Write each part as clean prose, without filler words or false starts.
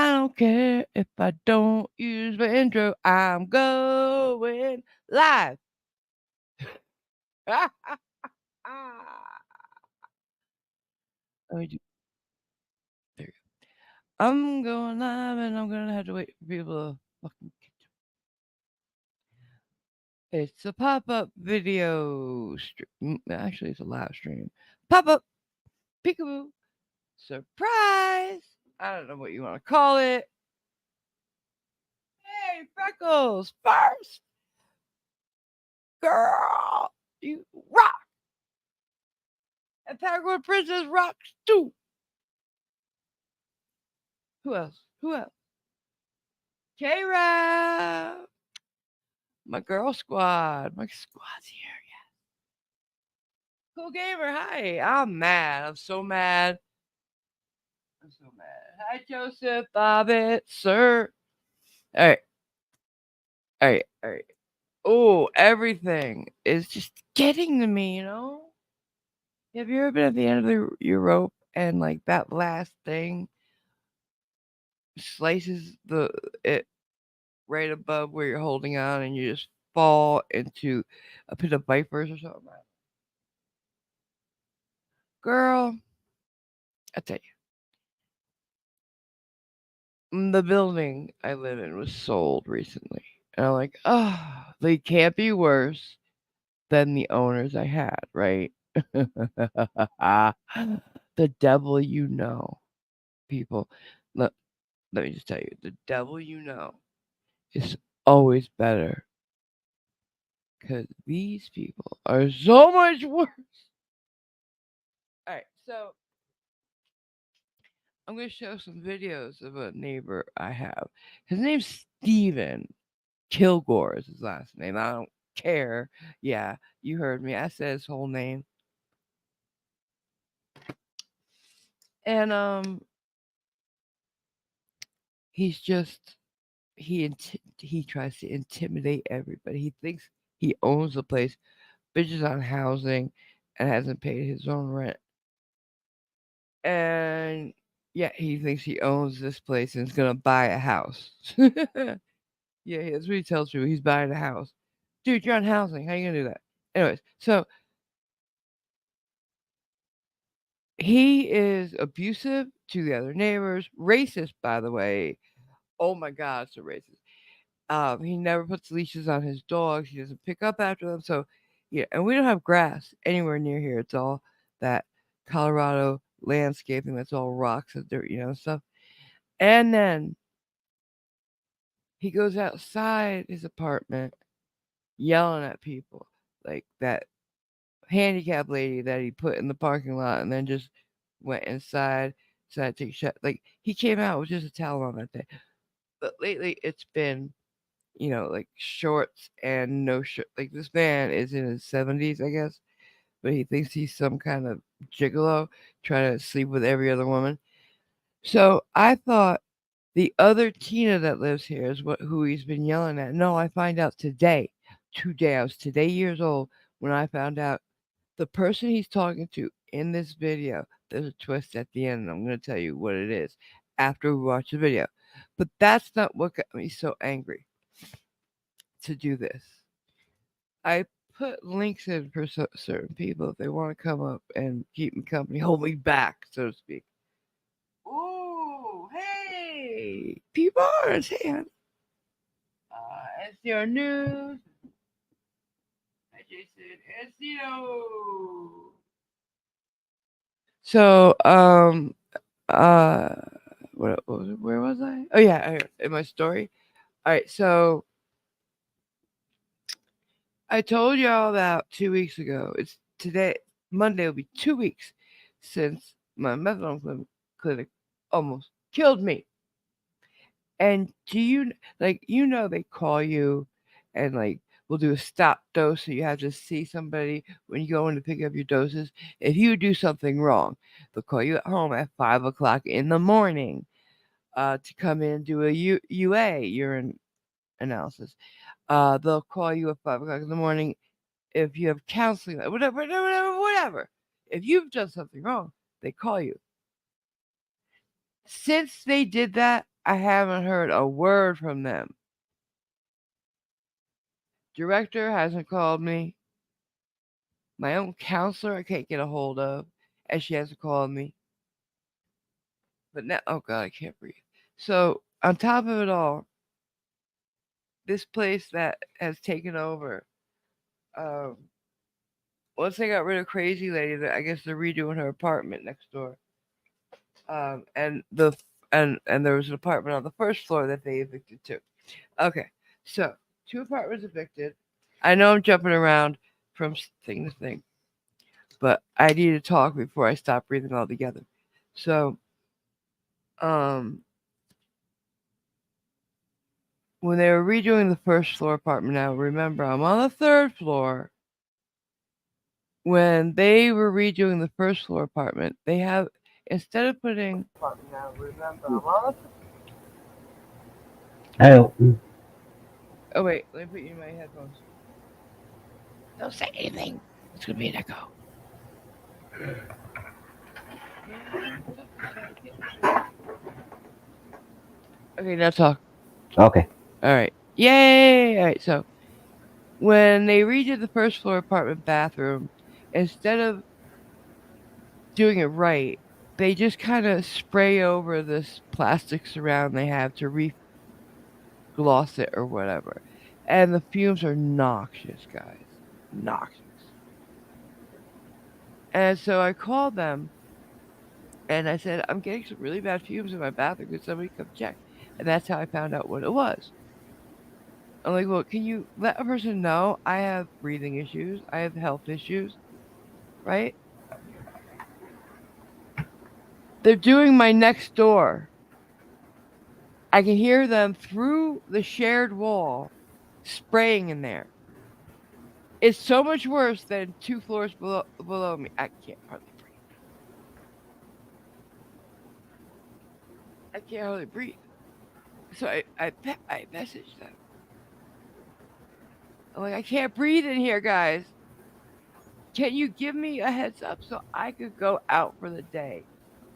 I don't care if I don't use the intro. I'm going live. Let me do. There you go. I'm going live, and I'm gonna have to wait for people to fucking. It's a pop-up video stream. Actually, it's a live stream. Pop-up, peekaboo, surprise. I don't know what you want to call it. Hey, Freckles, first girl, you rock. And Paraguay Princess rocks too. Who else? Who else? K-Rap. My girl squad. My squad's here. Yeah. Cool Gamer, hi. I'm mad. I'm so mad. I'm so mad. Hi, Joseph, Bobbit, sir. All right. All right. All right. Oh, everything is just getting to me. Have you ever been at the end of your rope and like that last thing slices it right above where you're holding on and you just fall into a pit of vipers or something? Girl, I tell you, the building I live in was sold recently. And I'm like, oh, they can't be worse than the owners I had, right? The devil you know, people. Let, let me just tell you, the devil you know is always better because these people are so much worse. All right, so I'm going to show some videos of a neighbor I have. His name's Steven Kilgore is his last name. I don't care. Yeah, you heard me. I said his whole name. And he's just he tries to intimidate everybody. He thinks he owns the place, bitches on housing, and hasn't paid his own rent. And yeah, he thinks he owns this place and is gonna buy a house. Yeah, that's what he tells you. He's buying a house. Dude, you're on housing. How you gonna do that? Anyways, so he is abusive to the other neighbors, racist, by the way. Oh my God, so racist. He never puts leashes on his dogs. He doesn't pick up after them. So, yeah, and we don't have grass anywhere near here. It's all that Colorado landscaping. That's all rocks and dirt, stuff. And then he goes outside his apartment yelling at people like that handicapped lady that he put in the parking lot and then just went inside, decided to take a shot. Like he came out with just a towel on that day. But lately it's been, like shorts and no shirt. Like this man is in his 70s, I guess, but he thinks he's some kind of gigolo trying to sleep with every other woman. So I thought the other Tina that lives here is who he's been yelling at. No, I find out today. Today, I was today years old when I found out the person he's talking to in this video. There's a twist at the end, and I'm going to tell you what it is after we watch the video. But that's not what got me so angry to do this. I put links in for certain people if they want to come up and keep me company, hold me back, so to speak. Ooh, hey, P Barnes, hey, SDR News, hi Jason, SDO. So, uh, what was it? Where was I? Oh yeah, in my story. All right, so I told y'all about 2 weeks ago. It's today, Monday will be 2 weeks since my methadone clinic almost killed me. And do you like they call you and like we'll do a stop dose so you have to see somebody when you go in to pick up your doses. If you do something wrong, they'll call you at home at 5 o'clock in the morning to come in and do a UA urine analysis. They'll call you at 5 o'clock in the morning if you have counseling, whatever. If you've done something wrong, they call you. Since they did that, I haven't heard a word from them. Director hasn't called me. My own counselor I can't get a hold of, and she hasn't called me. But now, oh God, I can't breathe. So on top of it all, this place that has taken over. Um, Once they got rid of Crazy Lady, I guess they're redoing her apartment next door. And and there was an apartment on the first floor that they evicted too. Okay, so two apartments evicted. I know I'm jumping around from thing to thing, but I need to talk before I stop breathing altogether. So, um, when they were redoing the first floor apartment, now remember I'm on the third floor. When they were redoing the first floor apartment, they have instead of putting apartment now remember I'm on the Oh, oh wait, let me put you in my headphones. Don't say anything. It's gonna be an echo. Man, stop this shit. Okay, now talk. okay. All right. Yay! All right. So when they redid the first floor apartment bathroom, instead of doing it right, they just kind of spray over this plastic surround they have to re-gloss it or whatever, and the fumes are noxious, guys. Noxious. And so I called them and I said, I'm getting some really bad fumes in my bathroom. Could somebody come check? And that's how I found out what it was. I'm like, well, can you let a person know I have breathing issues? I have health issues, right? They're doing my next door. I can hear them through the shared wall spraying in there. It's so much worse than two floors below me. I can't hardly breathe. I can't hardly breathe. So I messaged them. I'm like, I can't breathe in here, guys. Can you give me a heads up so I could go out for the day?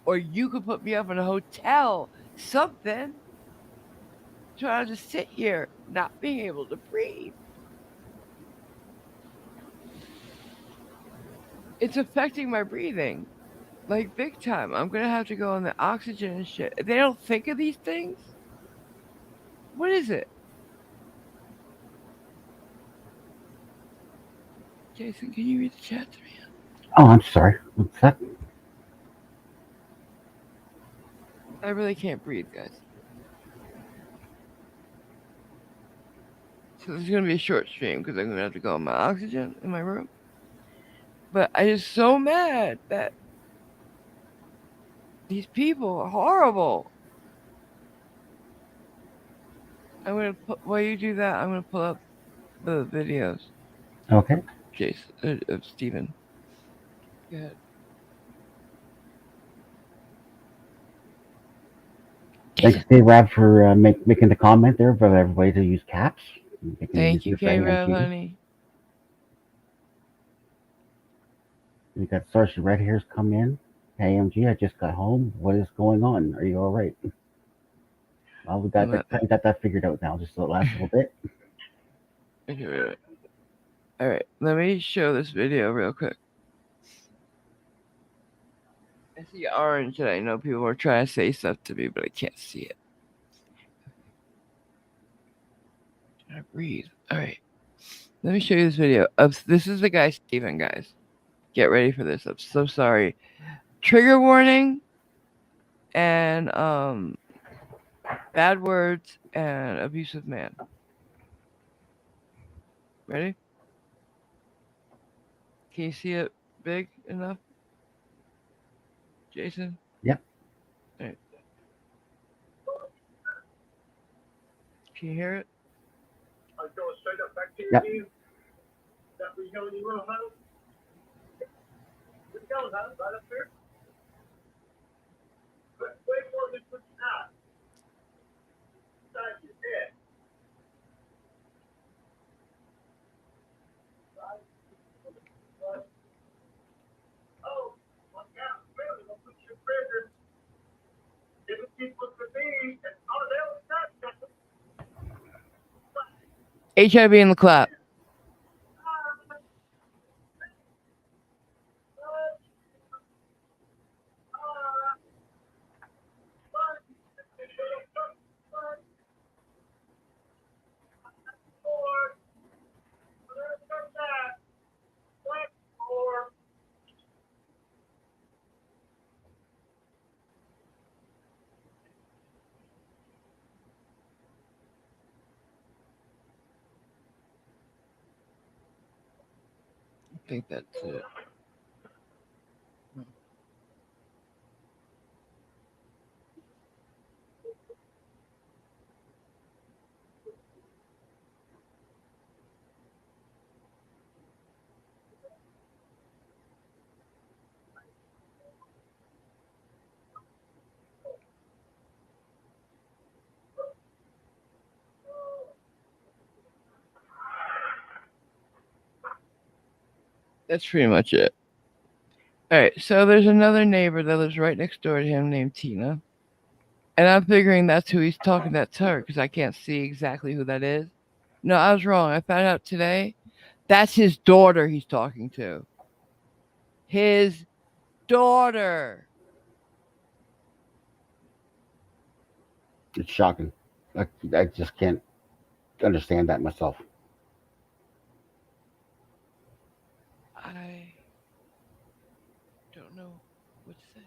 Or you could put me up in a hotel, something. Trying to just sit here, not being able to breathe. It's affecting my breathing, like big time. I'm gonna have to go on the oxygen and shit. They don't think of these things. What is it, Jason? Can you read the chat to me? Oh, I'm sorry. One sec. I really can't breathe, guys. So this is gonna be a short stream because I'm gonna have to go on my oxygen in my room. But I just so mad that these people are horrible. I'm gonna put while you do that. I'm gonna pull up the videos, Okay. Jason of Steven. Go ahead, Thanks, Jason. Steve Rab, for making the comment there for everybody to use caps, making it Thank you, easier for K Rev, AMG. honey. We got Sarcy Red Hairs come in. Hey, AMG, I just got home. What is going on? Are you all right? Well, we got I'm that not, kind of got that figured out now. Just the last little bit. okay, wait. All right, let me show this video real quick. I see orange, and I know people are trying to say stuff to me, but I can't see it. Can I breathe? All right, let me show you this video. This is the guy Steven, guys. Get ready for this. I'm so sorry. Trigger warning and bad words and abusive man. Ready? Can you see it big enough, Jason? Yep. All right. Can you hear it? Yep. HIV in the clap. I think that's it. That's pretty much it. All right. So there's another neighbor that lives right next door to him named Tina, and I'm figuring that's who he's talking. That's her because I can't see exactly who that is. No, I was wrong. I found out today. That's his daughter he's talking to. His daughter. It's shocking. I just can't understand that myself. I don't know what to say.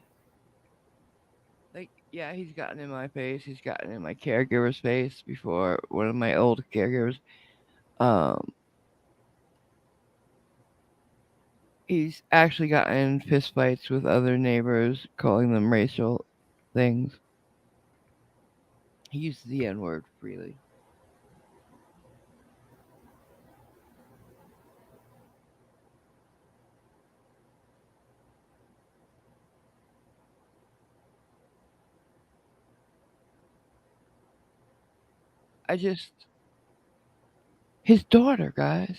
Like, yeah, he's gotten in my face. He's gotten in my caregiver's face before. One of my old caregivers. Um, he's actually gotten in fist fights with other neighbors, calling them racial things. He uses the N word freely. I just his daughter, guys,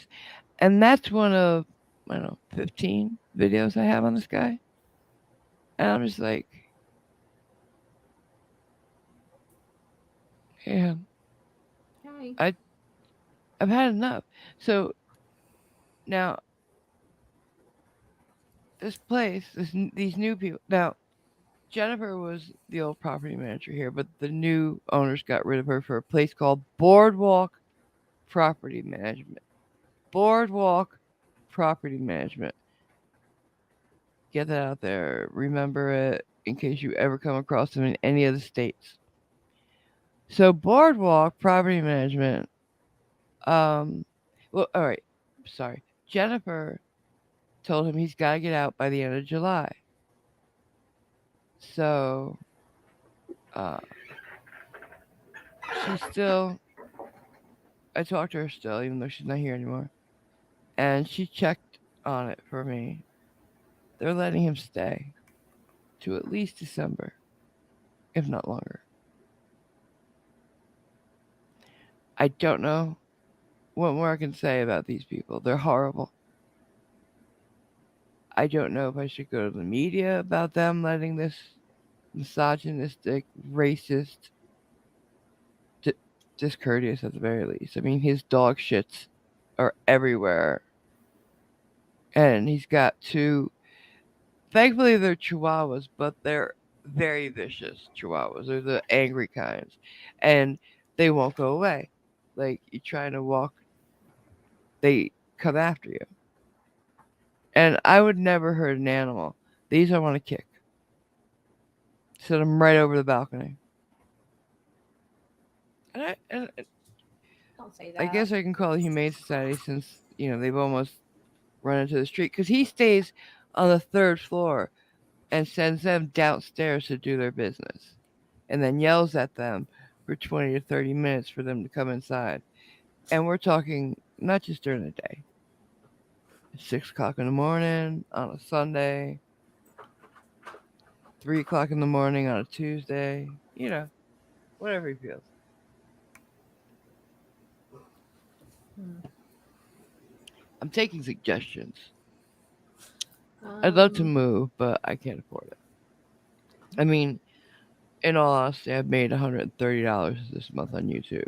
and that's one of I don't know 15 videos I have on this guy, and I'm just like, yeah, Hi. I I've had enough. So now this place, these new people. Now Jennifer was the old property manager here, but the new owners got rid of her for a place called Boardwalk Property Management. Boardwalk Property Management. Get that out there. Remember it in case you ever come across them in any of the states. So Boardwalk Property Management. Um, well, all right. Sorry, Jennifer told him he's got to get out by the end of July. So uh, she's still. I talked to her still, even though she's not here anymore. And she checked on it for me. They're letting him stay to at least December, if not longer. I don't know what more I can say about these people. They're horrible. I don't know if I should go to the media about them letting this misogynistic, racist, di- discourteous at the very least. I mean, his dog shits are everywhere. And he's got two, thankfully, they're chihuahuas, but they're very vicious chihuahuas. They're the angry kinds. And they won't go away. Like, you're trying to walk, they come after you. And I would never hurt an animal. These I want to kick. Set them right over the balcony. And Don't say I that. guess I can call it Humane Society since, they've almost run into the street. Because he stays on the third floor and sends them downstairs to do their business. And then yells at them for 20 to 30 minutes for them to come inside. And we're talking not just during the day. 6 o'clock in the morning on a Sunday, 3 o'clock in the morning on a Tuesday, whatever he feels. Hmm. I'm taking suggestions. I'd love to Um. move, but I can't afford it. I mean, in all honesty, I've made $130 this month on YouTube.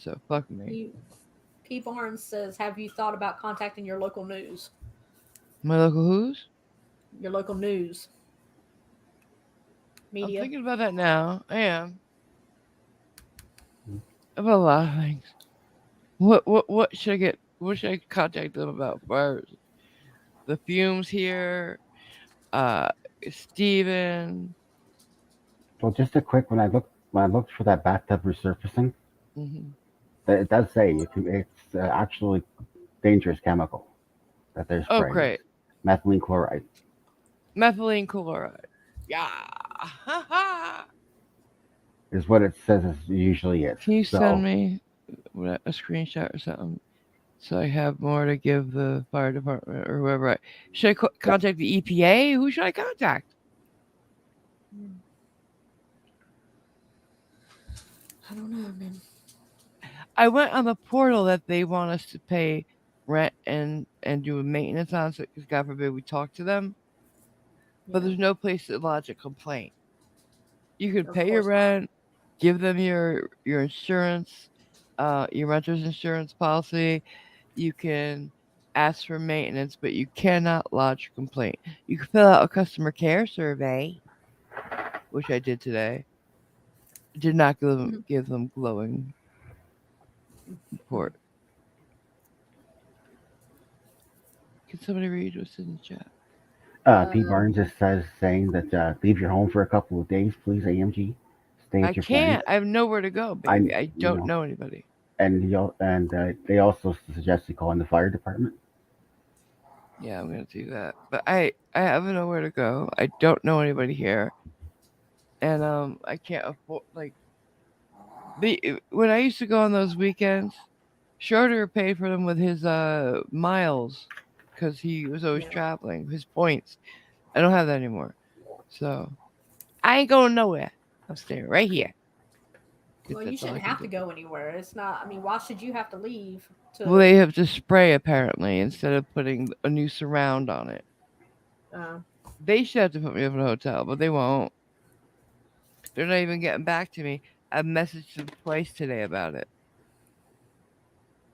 So fuck me. You, P Barnes says, "Have you thought about contacting your local news? My local who's? Your local news I'm media?" thinking about that now. I am. About a lot of things. What should I get? What should I contact them about first? The fumes here. Uh, Steven. Well, just a quick when I looked for that bathtub resurfacing, Hmm. it does say it's actually dangerous chemical that they're Oh, spraying. great. It's methylene chloride Methylene chloride. Yeah. is what it says it usually is. Can you send So me a screenshot or something so I have more to give the fire department or whoever? Should I that, contact the EPA? Who should I contact? Mm, I don't know, man. I went on the portal that they want us to pay rent and do maintenance on, so because God forbid we talk to them. But Yeah, there's no place to lodge a complaint. You could of pay your course not. rent, give them your insurance, your renter's insurance policy. You can ask for maintenance, but you cannot lodge a complaint. You can fill out a customer care survey, which I did today. Did not give them glowing report. Can somebody read what's in the chat? P Barnes Um, just says saying that leave your home for a couple of days, please. AMG, stay I at your friends. can't. I have nowhere to go, I baby. I you don't know, know anybody. and they also suggested calling the fire department. Yeah, I'm gonna do that. But I have nowhere to go. I don't know anybody here, and I can't afford like when I used to go on those weekends. Shorter paid for them with his miles, because he was always yeah. traveling. His points. I don't have that anymore, so I ain't going nowhere. I'm staying right here because Well, you that's all I shouldn't can have do. to go anywhere. It's not. I mean, why should you have to leave Well, to? they have to spray apparently instead of putting a new surround on it. Uh, They should have to put me up in a hotel, but they won't. They're not even getting back to me. I messaged them twice today about it.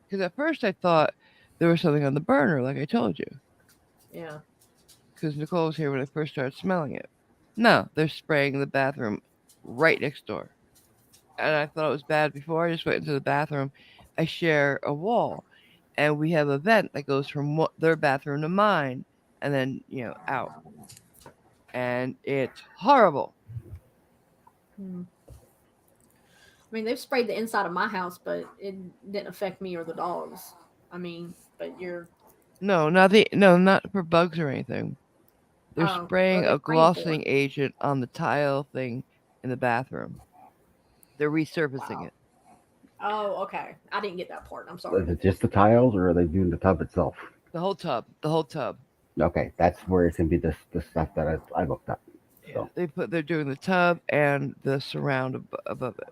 Because at first I thought there was something on the burner, like I told you. yeah. Because Nicole was here when I first started smelling it. No, they're spraying the bathroom right next door. And I thought it was bad before. I just went into the bathroom. I share a wall, and we have a vent that goes from their bathroom to mine, and then out. And it's horrible. Hmm. I mean, they've sprayed the inside of my house, but it didn't affect me or the dogs. I mean, but you're. No, not for bugs or anything. They're Oh, well, spraying they're a spraying for glossing it. agent on the tile thing in the bathroom. They're resurfacing Wow. it. Oh, okay. I didn't get that part. I'm Is sorry. it just the tiles, or are they doing the tub itself? The whole tub. The whole tub. Okay, that's where it's gonna be the stuff that I looked up. Yeah, So they're doing the tub and the surround above it.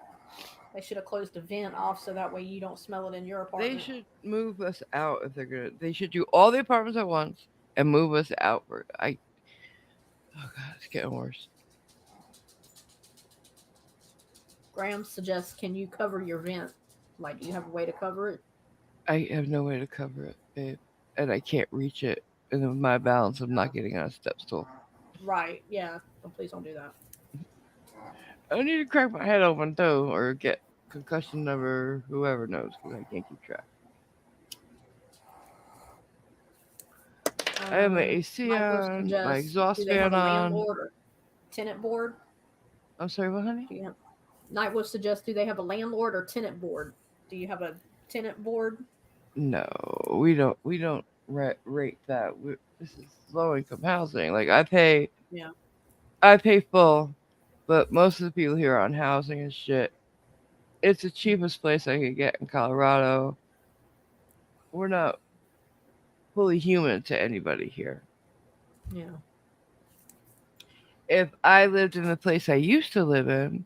They should have closed the vent off so that way you don't smell it in your They apartment. should move us out if they're gonna. They should do all the apartments at once and move us outward. Oh god, it's getting worse. Graham suggests, can you cover your vent? Like, do you have a way to cover it? I have no way to cover it, babe, and I can't reach it. And with my balance, I'm not getting on a step stool. Right. Yeah. Oh, please don't do that. I need to crack my head open too, or get concussion number. Whoever knows, because I can't keep track. I have my AC Nightwolf on, my suggests, do exhaust they have fan a on. landlord or tenant board? I'm sorry, what, honey? Do you have Nightwolf suggests, do they have a landlord or tenant board? Do you have a tenant board? No, we don't. We don't rate that. This is low income housing. Like Yeah. I pay full, but most of the people here are on housing and shit. It's the cheapest place I could get in Colorado. We're not fully human to anybody here. Yeah. If I lived in the place I used to live in,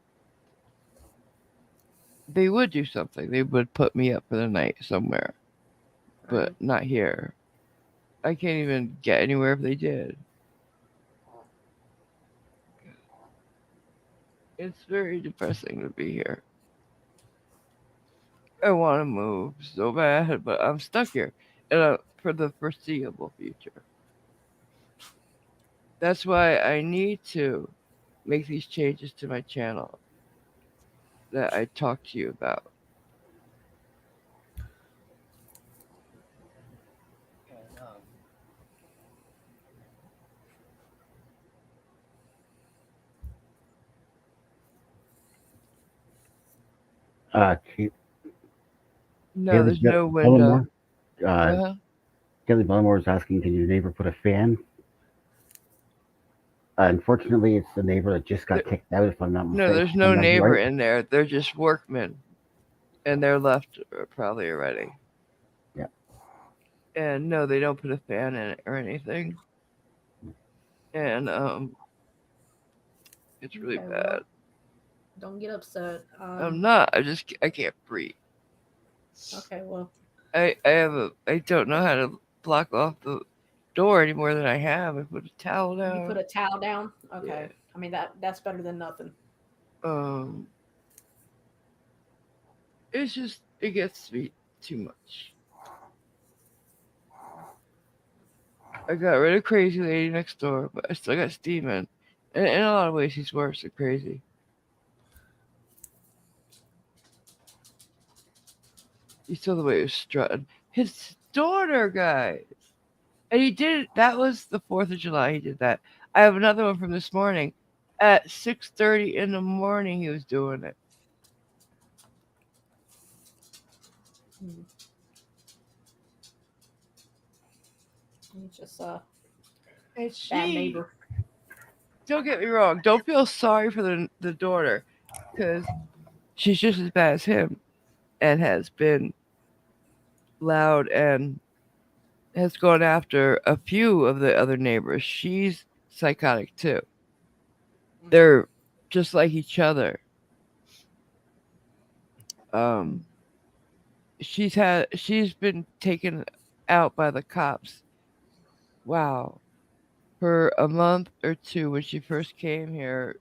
they would do something. They would put me up for the night somewhere, but Right. not here. I can't even get anywhere if they did. It's very depressing to be here. I want to move so bad, but I'm stuck here for the foreseeable future. That's why I need to make these changes to my channel that I talked to you about. And, Ke- no, Kaylee there's no window. Bellamore. Uh, Uh-huh. Kaylee Bellamore is asking, can your neighbor put a fan? Unfortunately, it's the neighbor that just There, got kicked out. If I'm not no, mistaken, there's if no I'm not neighbor right. in there. They're just workmen, and they're left probably already. Yeah. And no, they don't put a fan in it or anything. And it's really Okay, bad. well, don't get upset. I'm not. I can't breathe. Okay, well, I don't know how to block off the door any more than I have. I put a towel you down. put a towel down. Okay, Yeah. I mean that's better than nothing. Um, it's just it gets to be too much. I got rid of crazy lady next door, but I still got Steven. And in a lot of ways, he's worse than crazy. You saw the way he was strutting. His daughter, guys. And he did it. That was the 4th of July. He did that. I have another one from this morning. At 6:30 in the morning, he was doing it. Hmm. He's just a And bad she, neighbor. don't get me wrong, don't feel sorry for the daughter, because she's just as bad as him, and has been loud and has gone after a few of the other neighbors. She's psychotic too. Mm-hmm. They're just like each other. Um, she's been taken out by the cops. Wow, for a month or two when she first came here,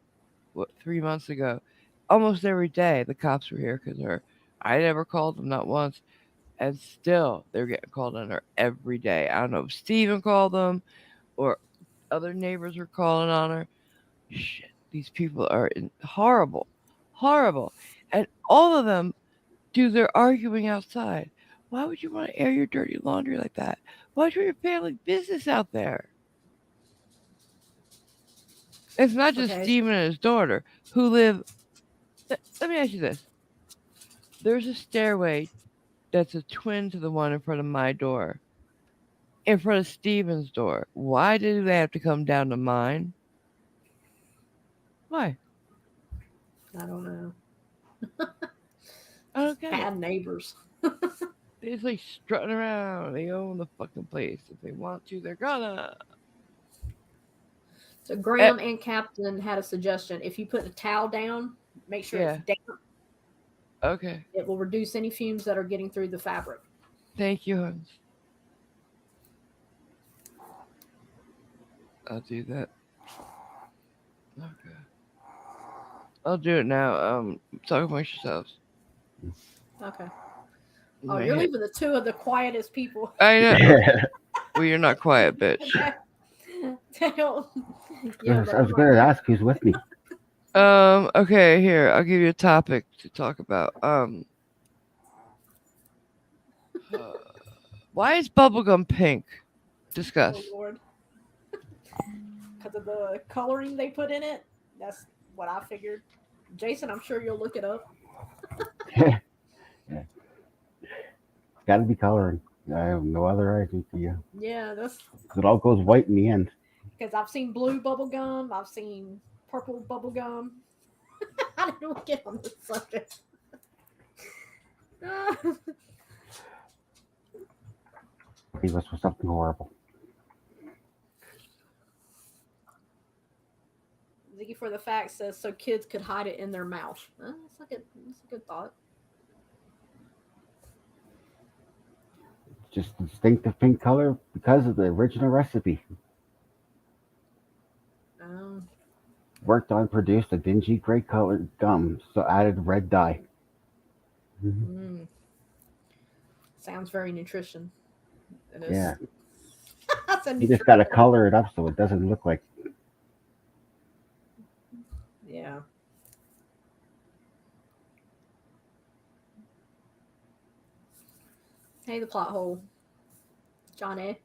what, 3 months ago. Almost every day the cops were here because her. I never called them, not once, and still they're getting called on her every day. I don't know if Steven called them or other neighbors were calling on her. Shit, these people are horrible, horrible, and all of them do their arguing outside. Why would you want to air your dirty laundry like that? Why would you want your family business out there? It's not just Okay, Steven and his daughter who live. Let me ask you this: there's a stairway that's a twin to the one in front of my door, in front of Steven's door. Why do they have to come down to mine? Why? I don't know. I don't get it. Bad neighbors. They just like strutting around. They own the fucking place. If they want to, they're gonna. So Eh, Graham and Captain had a suggestion. If you put a towel down, make sure it's yeah. damp. Okay. It will reduce any fumes that are getting through the fabric. Thank you, Hans. I'll do that. Okay. I'll do it now. Talk amongst yourselves. Okay. In Oh, my you're head. leaving the two of the quietest people. I know. Well, you're not quiet, bitch. Damn. Yeah, I but I'm was not. going to ask who's with me. Okay, here, I'll give you a topic to talk about. Why is bubblegum pink? Discuss. Oh Lord, because of the coloring they put in it. That's what I figured. Jason, I'm sure you'll look it up. Yeah, it's got to be coloring. I have no other idea. Yeah, that's It all goes white in the end. because I've seen blue bubble gum. I've seen purple bubble gum. I don't get on this subject. Leave us with something horrible. Ziggy for the fact says so kids could hide it in their mouth. That's a good thought. Just distinctive pink color because of the original recipe. Um, Worked on, produced a dingy gray colored gum, so added red dye. Mhm. mm. Sounds very nutrition. It is. Yeah, That's a you just got to nutrition. color it up so it doesn't look like. Yeah. Hey, the plot hole, Johnny.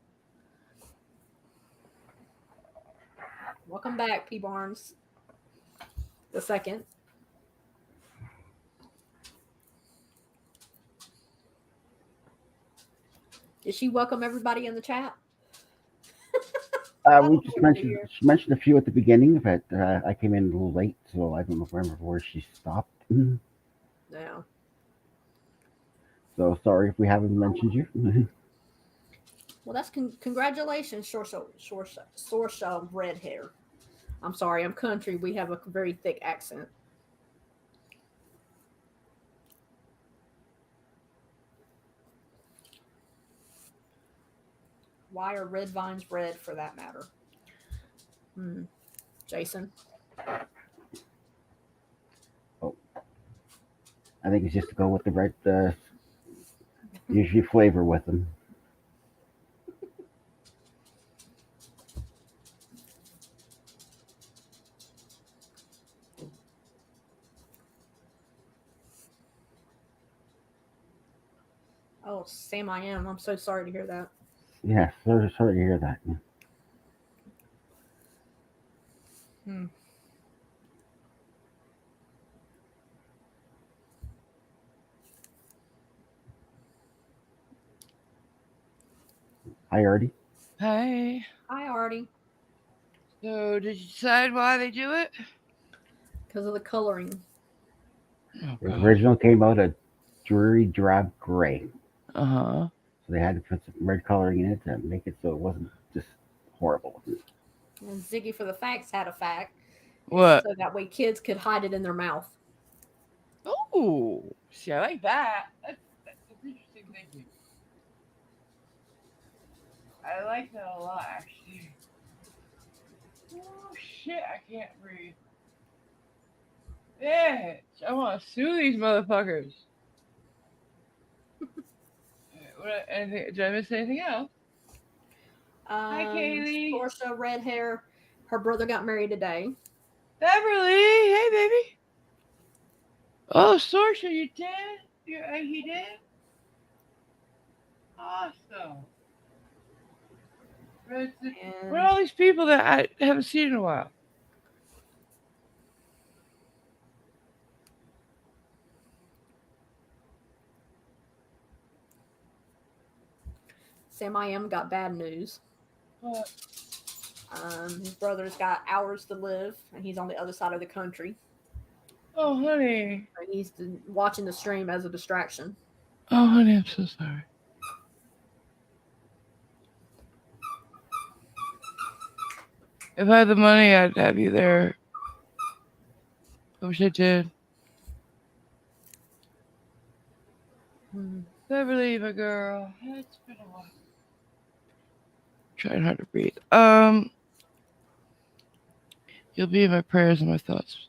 Welcome back, P Barnes. The second. Did she welcome everybody in the chat? I We don't just know over mentioned here. she mentioned a few at the beginning, but I came in a little late, so I don't remember where she stopped. Yeah. So sorry if we haven't mentioned you. Well, that's congratulations, Sorsha red hair. I'm sorry, I'm country. We have a very thick accent. Why are red vines red for that matter? Hmm. Jason. Oh, I think it's just to go with the right usually flavor with them. Oh, Sam, I am. I'm so sorry to hear that. Yeah, sorry to hear that. Hmm. Hi, Artie. Hi. Hi, Artie. So, did you decide why they do it? Because of the coloring. Oh The God. original came out a dreary drab gray, Uh huh. so they had to put some red coloring in it to make it so it wasn't just horrible. And Ziggy for the Facts had a fact. It's What? so that way kids could hide it in their mouth. Oh, see, I like that. That's interesting thinking. I like that a lot, actually. Oh shit, I can't breathe. Bitch, I want to sue these motherfuckers. Anything, did I miss anything else? Hi, Kaylee. Sorsha red hair. Her brother got married today. Beverly, hey, baby. Oh, Sorsha, you did? He did? Awesome. What are And all these people that I haven't seen in a while? Sam I am got bad news. What? His brother's got hours to live, and he's on the other side of the country. Oh, honey. And he's watching the stream as a distraction. Oh, honey, I'm so sorry. If I had the money, I'd have you there. I wish I did. Hmm. Beverly, my girl. It's been a while. Trying hard to breathe. You'll be in my prayers and my thoughts.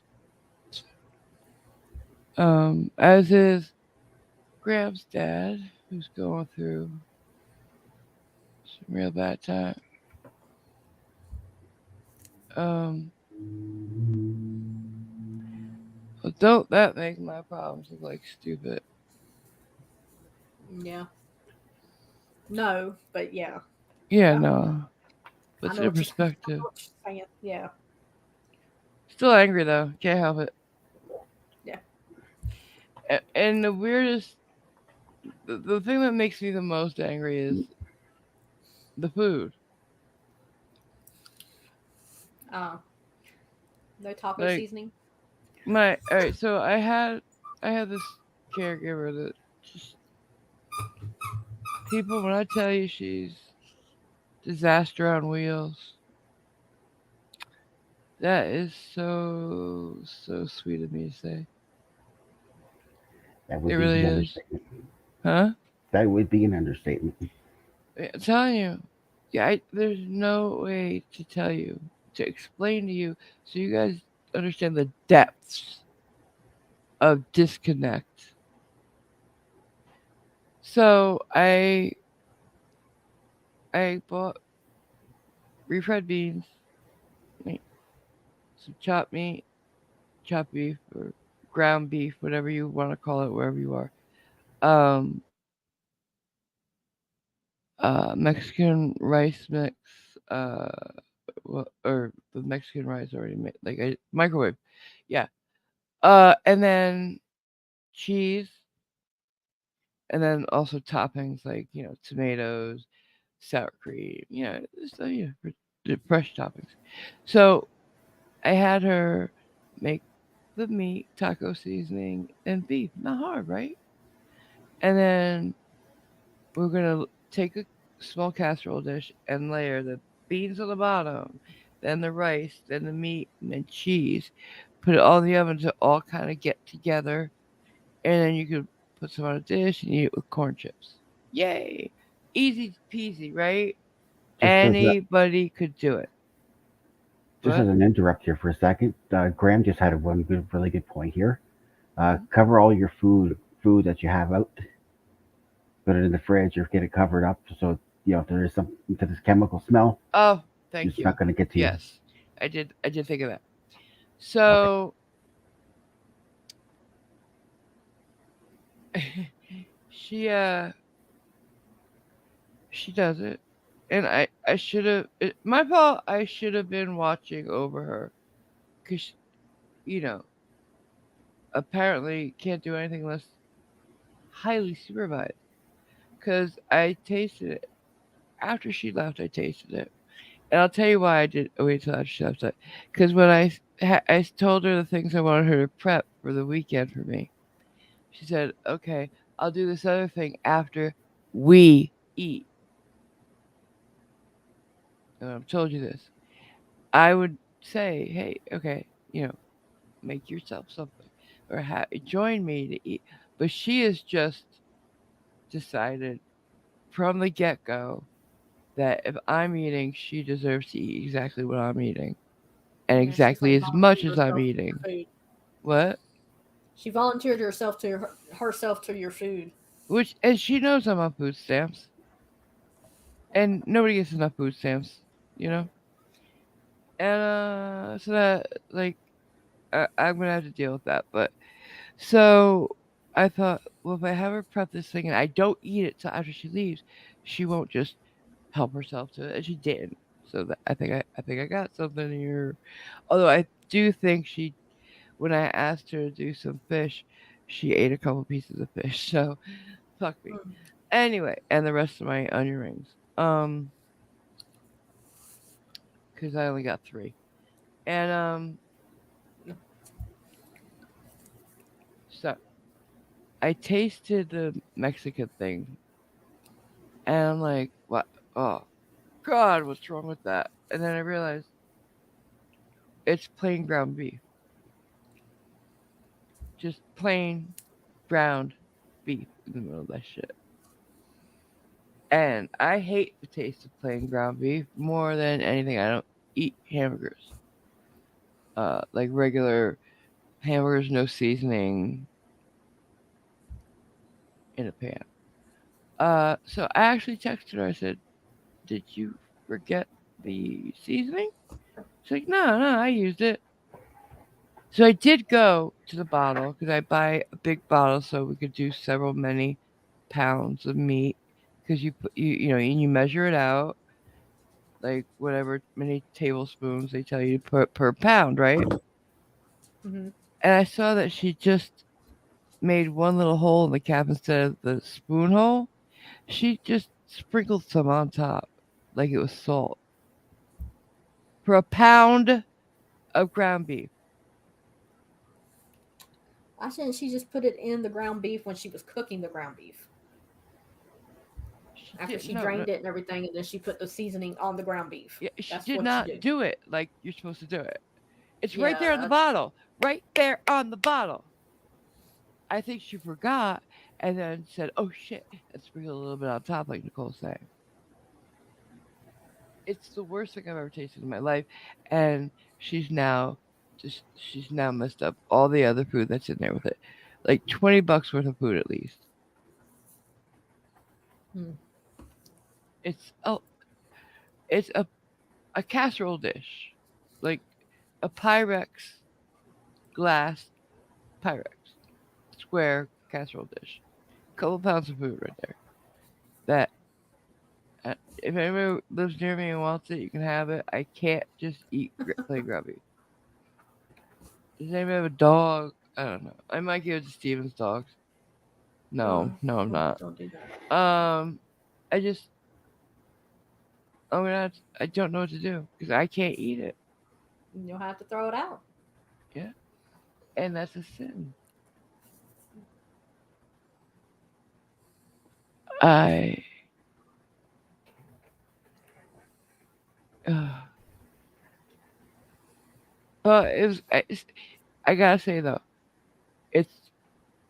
As is Graham's dad, who's going through some real bad time. Um, but don't that make my problems look like stupid? Yeah. No, but yeah. Yeah, Yeah. no. I But know in what you're, I know perspective. what you're saying. Yeah. Still angry though. Can't help it. Yeah. And the weirdest, the thing that makes me the most angry is the food. Uh, no taco Like seasoning. all right. So I had this caregiver that just people when I tell you she's disaster on wheels. That is so sweet of me to say. That It would be really the is. understatement. Huh? That would be an understatement. I'm telling you. Yeah, there's no way to tell you, to explain to you, so you guys understand the depths of disconnect. So I bought refried beans, like, some chopped meat, chopped beef, or ground beef, whatever you want to call it, wherever you are. Um, Mexican rice mix, uh, or the Mexican rice already made, like I microwave, yeah. And then cheese, and then also toppings like tomatoes, sour cream, just the fresh toppings. So I had her make the meat, taco seasoning, and beef. Not hard, right? And then we're gonna take a small casserole dish and layer the beans on the bottom, then the rice, then the meat, and then cheese. Put it all in the oven to all kind of get together, and then you could put some on a dish and eat it with corn chips. Yay! Easy peasy, right? Just as a Anybody could do it. just But as an interrupt here for a second, Graham just had one really good point here. mhm. Cover all your food that you have out, put it in the fridge or get it covered up so if there is some if there's chemical smell, Oh, thank it's you. not going to get to you. Yes, I did think of that. Okay, So she she does it, and I should have my fault. I should have been watching over her, cause you know apparently can't do anything unless highly supervised. Cause I tasted it after she left. I tasted it, and I'll tell you why I did wait till after she left. Cause when I told her the things I wanted her to prep for the weekend for me, she said, "Okay, I'll do this other thing after we eat." And I've told you this. I would say, "Hey, okay, you know, make yourself something, or join me to eat." But she has just decided from the get go that if I'm eating, she deserves to eat exactly what I'm eating, and Yeah, she's exactly like as much volunteered as I'm herself to eating. your food. What? She volunteered herself to herself to your food. Which, and she knows I'm on food stamps, and nobody gets enough food stamps, you know. And so that like I'm gonna have to deal with that. But so I thought, well, if I have her prep this thing and I don't eat it till after she leaves, she won't just help herself to it, and she didn't. So that I think I got something here. Although I do think she, when I asked her to do some fish, she ate a couple pieces of fish. So fuck me. Mm. Anyway, and the rest of my onion rings. Um, because I only got three, and so I tasted the Mexican thing, and I'm like, what? Oh God, what's wrong with that? And then I realized it's plain ground beef, just plain ground beef in the middle of that shit. And I hate the taste of plain ground beef more than anything. I don't eat hamburgers, like regular hamburgers, no seasoning in a pan. So I actually texted her. I said, "Did you forget the seasoning?" She's like, "No, no, I used it." So I did go to the bottle because I buy a big bottle so we could do several many pounds of meat because you measure it out like whatever many tablespoons they tell you to put per pound, right? Hmm. And I saw that she just made one little hole in the cap instead of the spoon hole. She just sprinkled some on top like it was salt for a pound of ground beef. Why shouldn't she just put it in the ground beef when she was cooking the ground beef? She After did she no, no, drained it and everything, and then she put the seasoning on the ground beef. yeah, she That's did what you not do. do it like you're supposed to do it. It's right Yeah, there on the bottle. Right there on the bottle. I think she forgot and then said, "Oh shit," and sprinkled a little bit on top, like Nicole's saying. It's the worst thing I've ever tasted in my life, and she's now she's now messed up all the other food that's in there with it, like $20 worth of food at least. Hmm. It's it's a casserole dish, like a Pyrex glass Pyrex square casserole dish. Couple pounds of food right there. That if anyone lives near me and wants it, you can have it. I can't just eat plain grubby. Does anybody have a dog? I don't know. I might give it to Steven's dogs. No, no, I'm not. Don't do that. Um, I just I don't know what to do because I can't eat it. You'll have to throw it out. Yeah, and that's a sin. I, uh, but I gotta say though, it's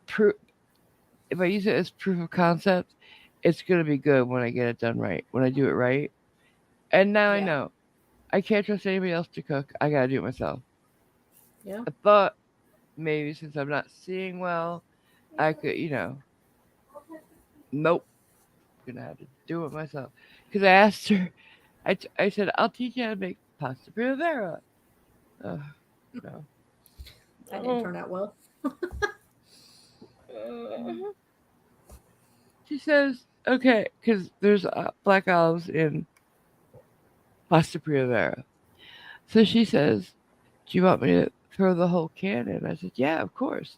proof. If I use it as proof of concept, it's gonna be good when I get it done right. When I do it right, and now I Yeah. know I can't trust anybody else to cook. I gotta do it myself. Yeah. I thought maybe since I'm not seeing well, I could, nope, gonna have to do it myself. Because I asked her, I said, I'll teach you how to make pasta primavera. Uh, no. That didn't Oh. turn out well. uh, she says, okay, because there's black olives in pasta primavera. So she says, do you want me to throw the whole can in? I said, yeah, of course.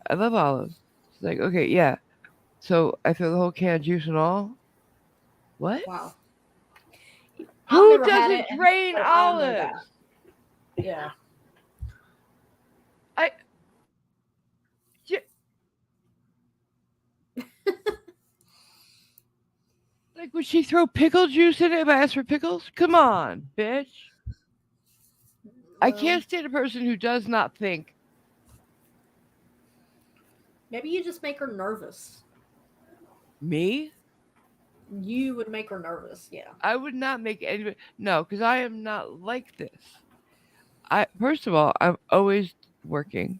I love olives. She's like, okay, yeah. So I throw the whole can of juice and all. What? Wow. I've Who never had it, doesn't and drain so I don't know olives? that. Yeah. I j- like would she throw pickle juice in it if I asked for pickles? Come on, bitch. I Well, can't stand a person who does not think maybe you just make her nervous. me. You would make her nervous. Yeah. I would not make anybody no, because I am not like this. I first of all, I'm always working,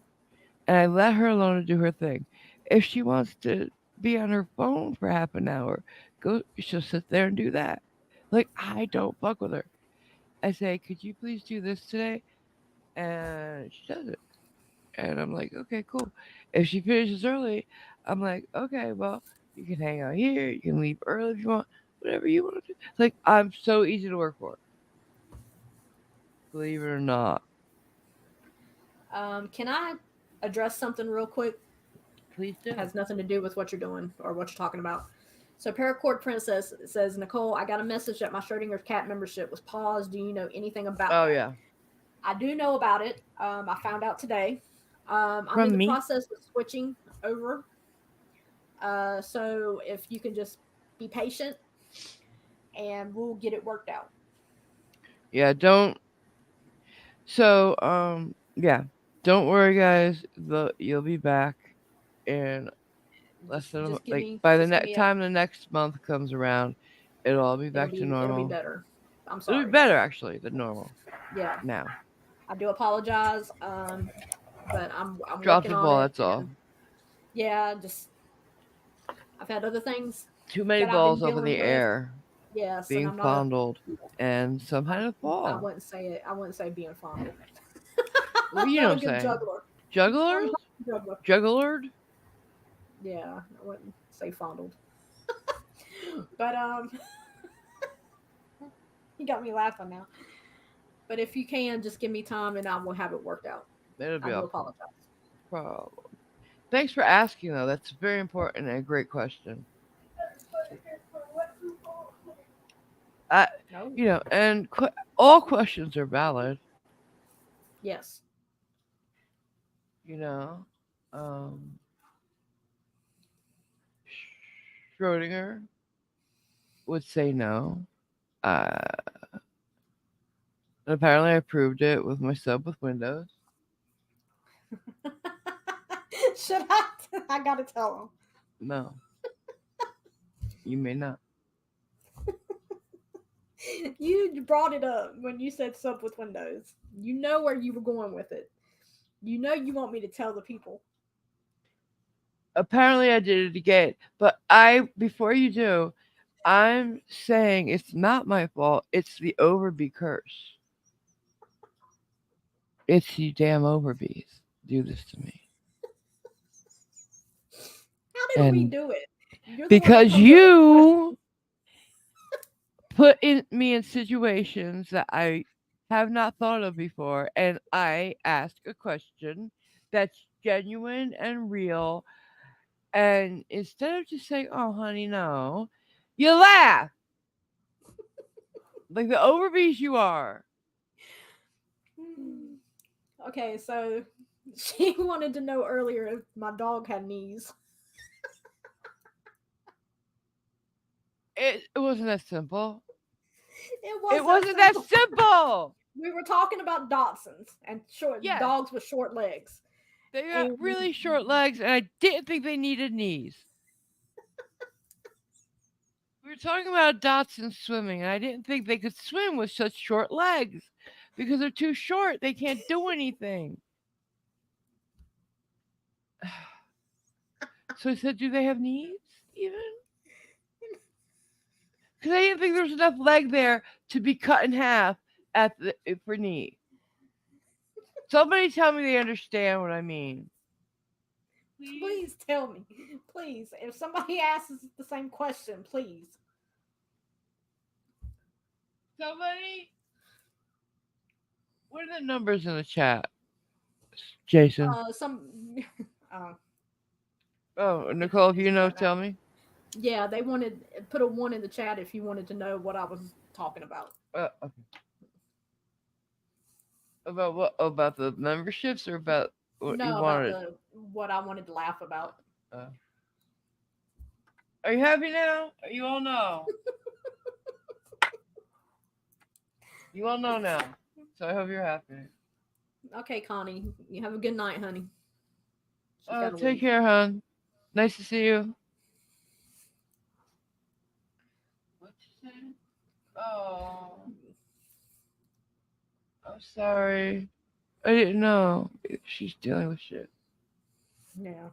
and I let her alone to do her thing. If she wants to be on her phone for half an hour, go. She'll sit there and do that. Like I don't fuck with her. I say, could you please do this today? And she does it. And I'm like, okay, cool. If she finishes early, I'm like, okay, well, you can hang out here. You can leave early if you want. Whatever you want to do. Like, I'm so easy to work for. Believe it or not. Can I address something real quick? Please do. Has nothing to do with what you're doing or what you're talking about. So Paracord Princess says, Nicole, I got a message that my Schrodinger's cat membership was paused. Do you know anything about Oh, that? yeah. I do know about it. I found out today. I'm in From the me? process of switching over. So if you can just be patient and we'll get it worked out. Yeah, don't. So, yeah. Don't worry, guys. You'll be back in less than like by the Just give me a time the next month comes around, it'll all be back to it'll be normal. better. I'm It'll be sorry. better actually than normal Yeah, now. I do apologize. But I'm Dropped working the on ball. it, That's all. and yeah, just I've had other things Too many that I've been balls up in dealing the with. air, Yes, and being I'm not a fondled, and some I had a I fall. wouldn't say it. I wouldn't say being fondled. Well, I'm you know not what a I'm good saying. juggler. I'm Jugglers? not a juggler. Jugglered? Yeah, I wouldn't say fondled. But you got me laughing now. But if you can, just give me time and I will have it worked out. It'll I be do all apologize. problem. Thanks for asking, though. That's very important and a great question. I, No. and all questions are valid. Yes. You know, um, Schrodinger would say no. Uh, and apparently, I proved it with my sub with Windows. Should I? I gotta tell No, you may not. him. You brought it up when you said sub with Windows. You know where you were going with it. You know you want me to tell the people. Apparently, I did it again. But before you do, I'm saying it's not my fault. It's the Overbee curse. It's you damn Overbees do this to me. How did we And do it? You're the one that because comes up with the you question. me in situations that I have not thought of before, and I ask a question that's genuine and real, and instead of just saying, "Oh, honey, no," you laugh like the Overbees you are. Hmm. Okay, so she wanted to know earlier if my dog had knees. It wasn't that simple. It was It that wasn't that simple. simple. We were talking about Dachshunds and short Yes, dogs with short legs, they got and really short legs, and I didn't think they needed knees. We were talking about Dotson swimming, and I didn't think they could swim with such short legs because they're too short. They can't do anything. So I said, "Do they have knees even?" Because I didn't think there was enough leg there to be cut in half for knee. Somebody tell me they understand what I mean, please. please tell me, please, if somebody asks the same question, please. Somebody, what are the numbers in the chat, Jason? Some, uh, Oh, I can't Nicole, if you answer know, that now. tell me. Yeah, they wanted put a one in the chat if you wanted to know what I was talking about. Okay. About what? About the memberships or about what you No, about wanted? the what I wanted to laugh about. Uh, are you happy now? You all know. You all know now. So I hope you're happy. Okay, Connie, you have a good night, honey. She's got to Take leave. care, hon. Nice to see you. What you say? Oh, I'm sorry. I didn't know. She's dealing with shit. Yeah.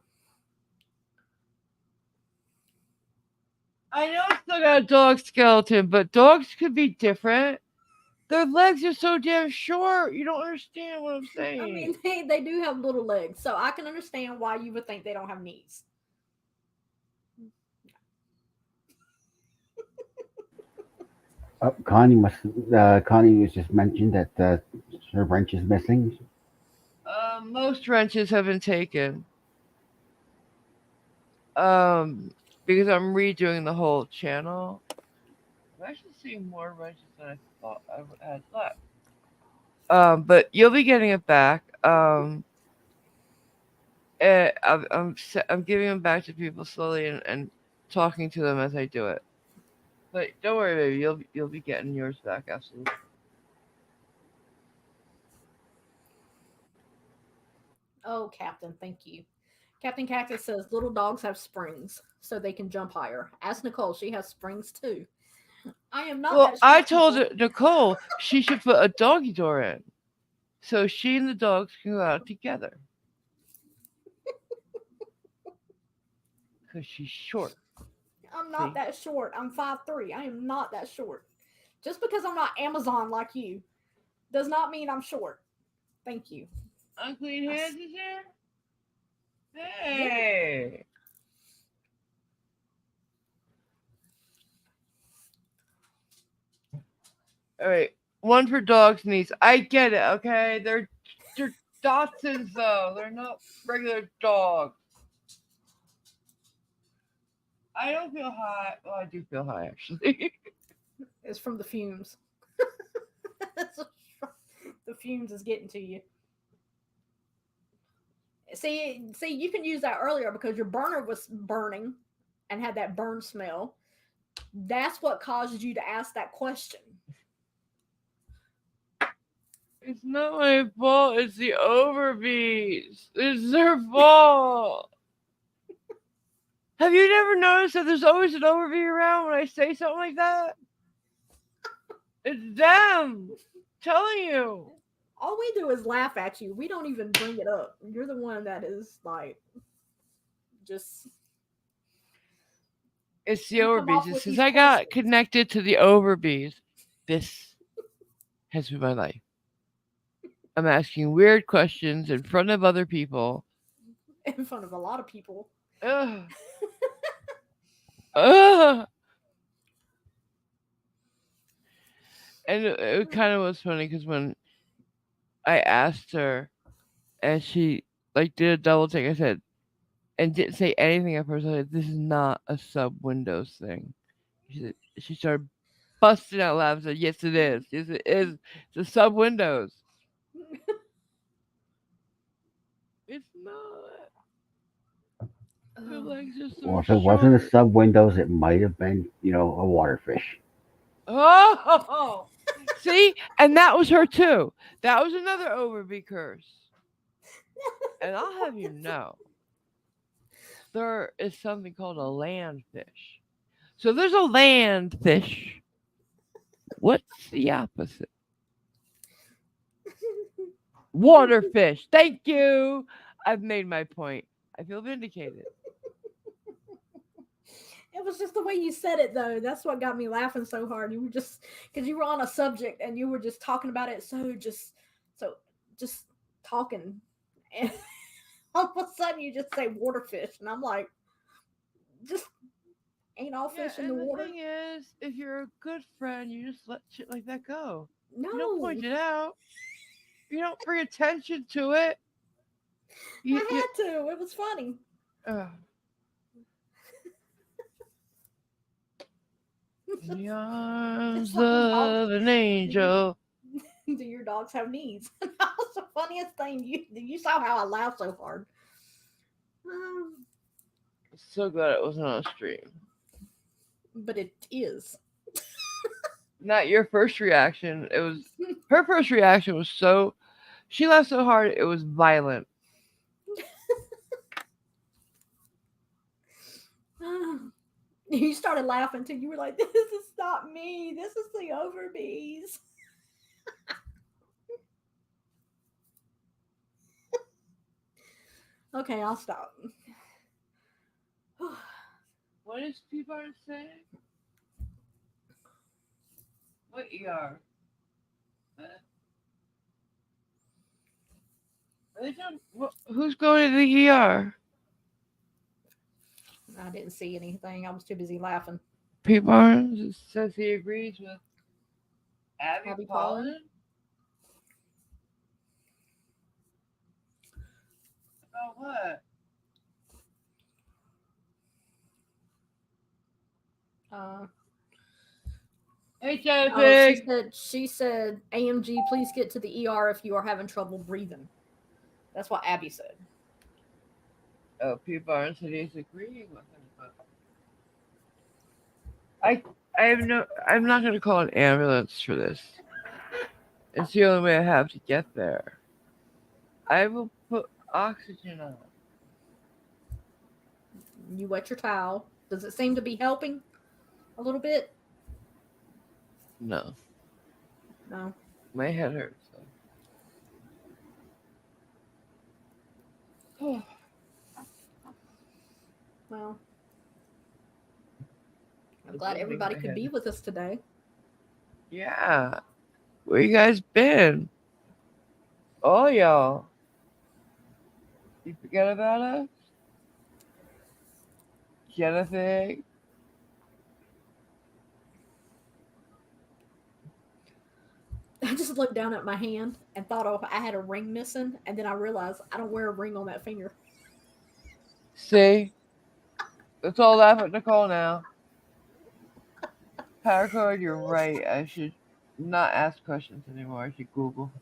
I know it's still got a dog skeleton, but dogs could be different. Their legs are so damn short. You don't understand what I'm I saying. mean, they do have little legs, so I can understand why you would think they don't have knees. Connie was just mentioned that her wrench is missing. Most wrenches have been taken. Um, because I'm redoing the whole channel. I'm actually seeing more wrenches than I thought had left. But you'll be getting it back. I'm giving them back to people slowly and talking to them as I do it. But don't worry, baby. You'll be getting yours back absolutely. Oh, Captain, thank you. Captain Cactus says little dogs have springs so they can jump higher. Ask Nicole, she has springs too. I am not Well, that I short, told people. Nicole she should put a doggy door in, so she and the dogs can go out together. Cause she's short. I'm not See, that short. I'm 5'3". I am not that short. Just because I'm not Amazon like you does not mean I'm short. Thank you. Unclean Hands is here. Yeah. Hey. All right. One for dogs needs. I get it. Okay, they're Dachshunds though. They're not regular dogs. I don't feel high. Well, I do feel high actually. It's from the fumes. The fumes is getting to you. See, you can use that earlier because your burner was burning and had that burn smell. That's what caused you to ask that question. It's not my fault. It's the Overbees. It's their fault. Have you never noticed that there's always an Overbee around when I say something like that? It's them. Telling you. All we do is laugh at you. We don't even bring it up. You're the one that is like Just It's the you come overbees. off And with since these I got questions connected to the overbees, this has been my life. I'm asking weird questions in front of other people. in front of a lot of people. Ugh. Ugh. And it kind of was funny because when I asked her and she like did a double take, I said, and didn't say anything at first. I said, "This is not a sub Windows thing." She said, she started busting out laughing. Said, "Yes, it is. Yes, it is. It's a sub Windows. It's not. Her Oh, legs are Well, so if it wasn't a short." sub windows, it might have been, a waterfish. Oh, see, and that was her too. That was another overbee curse. And I'll have you know, there is something called a land fish. So there's a land fish. What's the opposite? Water fish. Thank you. I've made my point. I feel vindicated. it was just the way you said it, though. That's what got me laughing so hard. You were just because you were on a subject and you were just talking about it, so just talking, and all of a sudden you just say waterfish, and I'm like, just ain't all Yeah, fish in the and the water? thing is, if you're a good friend, you just let shit like that go. You don't No, point it out. You don't bring attention to it. I You had to. It was funny. uh, in the Just arms like the dog. of an Do you angel. do your dogs have needs? That was the funniest thing. You saw how I laughed so hard. Um, So glad it wasn't on stream. but it is. Not your first reaction. It was her first reaction was so she laughed so hard it was violent. You started laughing too. You were like, "This is not me. This is the Overbees." Okay, I'll stop. What is people saying? What ER? Who's going to the ER? I didn't see anything. I was too busy laughing. Pete Barnes says he agrees with Abby Abby Pollen. Pollen. About what? Uh, Hey, oh, she Pig. said AMG, please get to the ER if you are having trouble breathing. That's what Abby said. Oh, Pete Barnes said he's agreeing with him, but I, I have no. I'm not going to call an ambulance for this. It's the only way I have to get there. I will put oxygen on. You wet your towel. Does it seem to be helping a little bit? No, No. my head hurts. So. Well, I'm It's glad only everybody my could head. be with us today. Yeah, where you guys been? All y'all. You forget about us? Jennifer? I just looked down at my hand and thought, oh, I had a ring missing, and then I realized I don't wear a ring on that finger. See? Let's all laugh at Nicole now. Power card, you're right. I should not ask questions anymore. I should Google.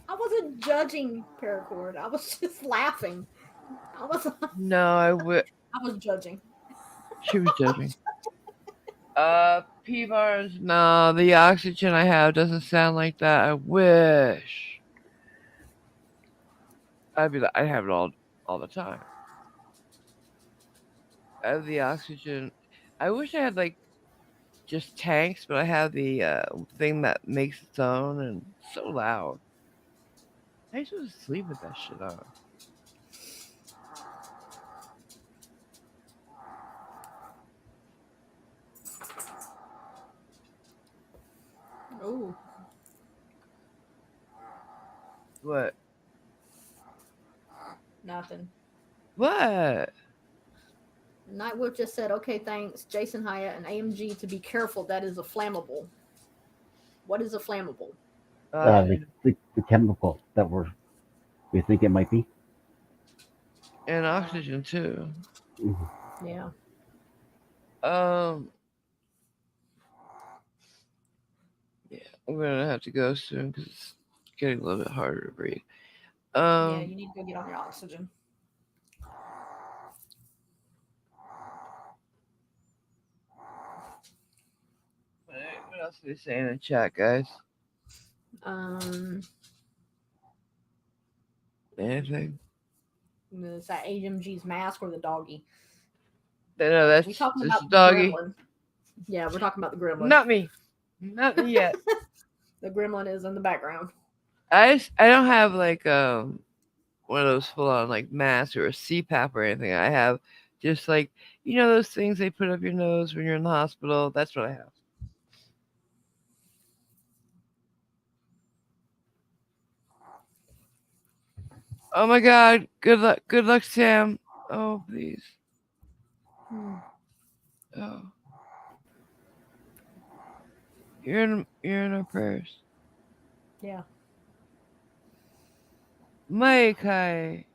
I wasn't judging paracord. I was just laughing. I was No, I would. I was judging. She was judging. P bars. No, the oxygen I have doesn't sound like that. I wish. I have it all the time. I have the oxygen. I wish I had like just tanks, but I have the thing that makes its own and it's so loud. I used to sleep with that shit on. Oh, What? nothing. What? Nightwolf just said, "Okay, thanks, Jason Hyatt and AMG to be careful. That is a flammable. What is a flammable? The, Oxygen the chemical that we think it might be. and oxygen too. Mhm. Yeah, Um, yeah, I'm gonna have to go soon because it's getting a little bit harder to breathe. yeah. Um, You need to go get on your oxygen. what else are they saying in the chat, guys? Um, Anything? is that AMG's mask or the doggy? No, that's We talking just about a the doggy. gremlin? Yeah, we're talking about the gremlin. Not me. Not me yet. The gremlin is in the background. I don't have like one of those full on like masks or a CPAP or anything. I have just like those things they put up your nose when you're in the hospital. That's what I have. Oh my God! Good luck, Sam. Oh please. Hmm. Oh, you're in our prayers. Yeah. Maikai.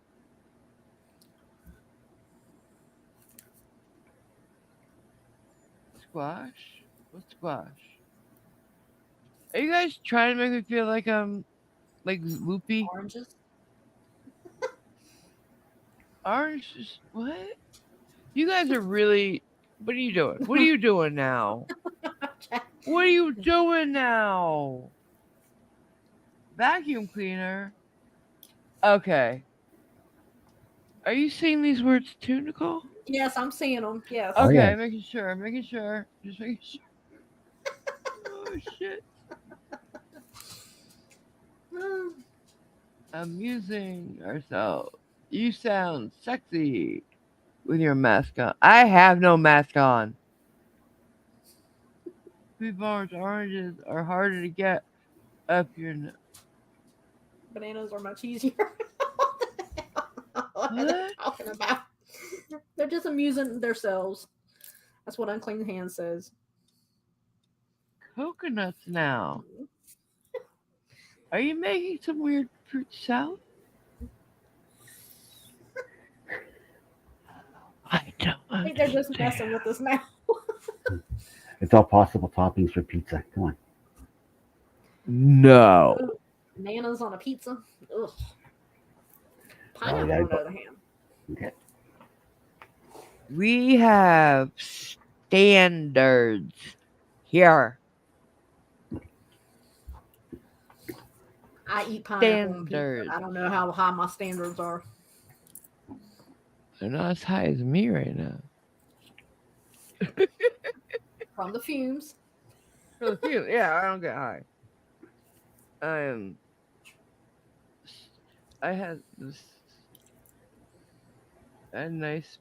Squash. What's squash? Are you guys trying to make me feel like I'm like loopy? Oranges. Orange is what? You guys are really. What are you doing? What are you doing now? What are you doing now? Vacuum cleaner. Okay. Are you seeing these words too, Nicole? Yes, I'm seeing them. Yes. Oh Okay, yes. making sure. Making sure. Just making sure. Oh shit. Amusing ourselves. You sound sexy with your mask on. I have no mask on. Sweet oranges are harder to get up your nose. Bananas are much easier. What are they What? talking about? They're just amusing themselves. That's what Unclean Hand says. Coconuts now. Are you making some weird fruit salad? I don't I think they're just understand. messing with us now. It's all possible toppings for pizza. Come on. No. Ooh, bananas on a pizza. Ugh. Oh, we Pineapple, gotta on the go. other hand. Okay. We have standards here. I eat pineapple on pizza. Standards. I don't know how high my standards are. They're not as high as me right now. From the fumes. For the few, yeah, I don't get high. I am. I had this a nice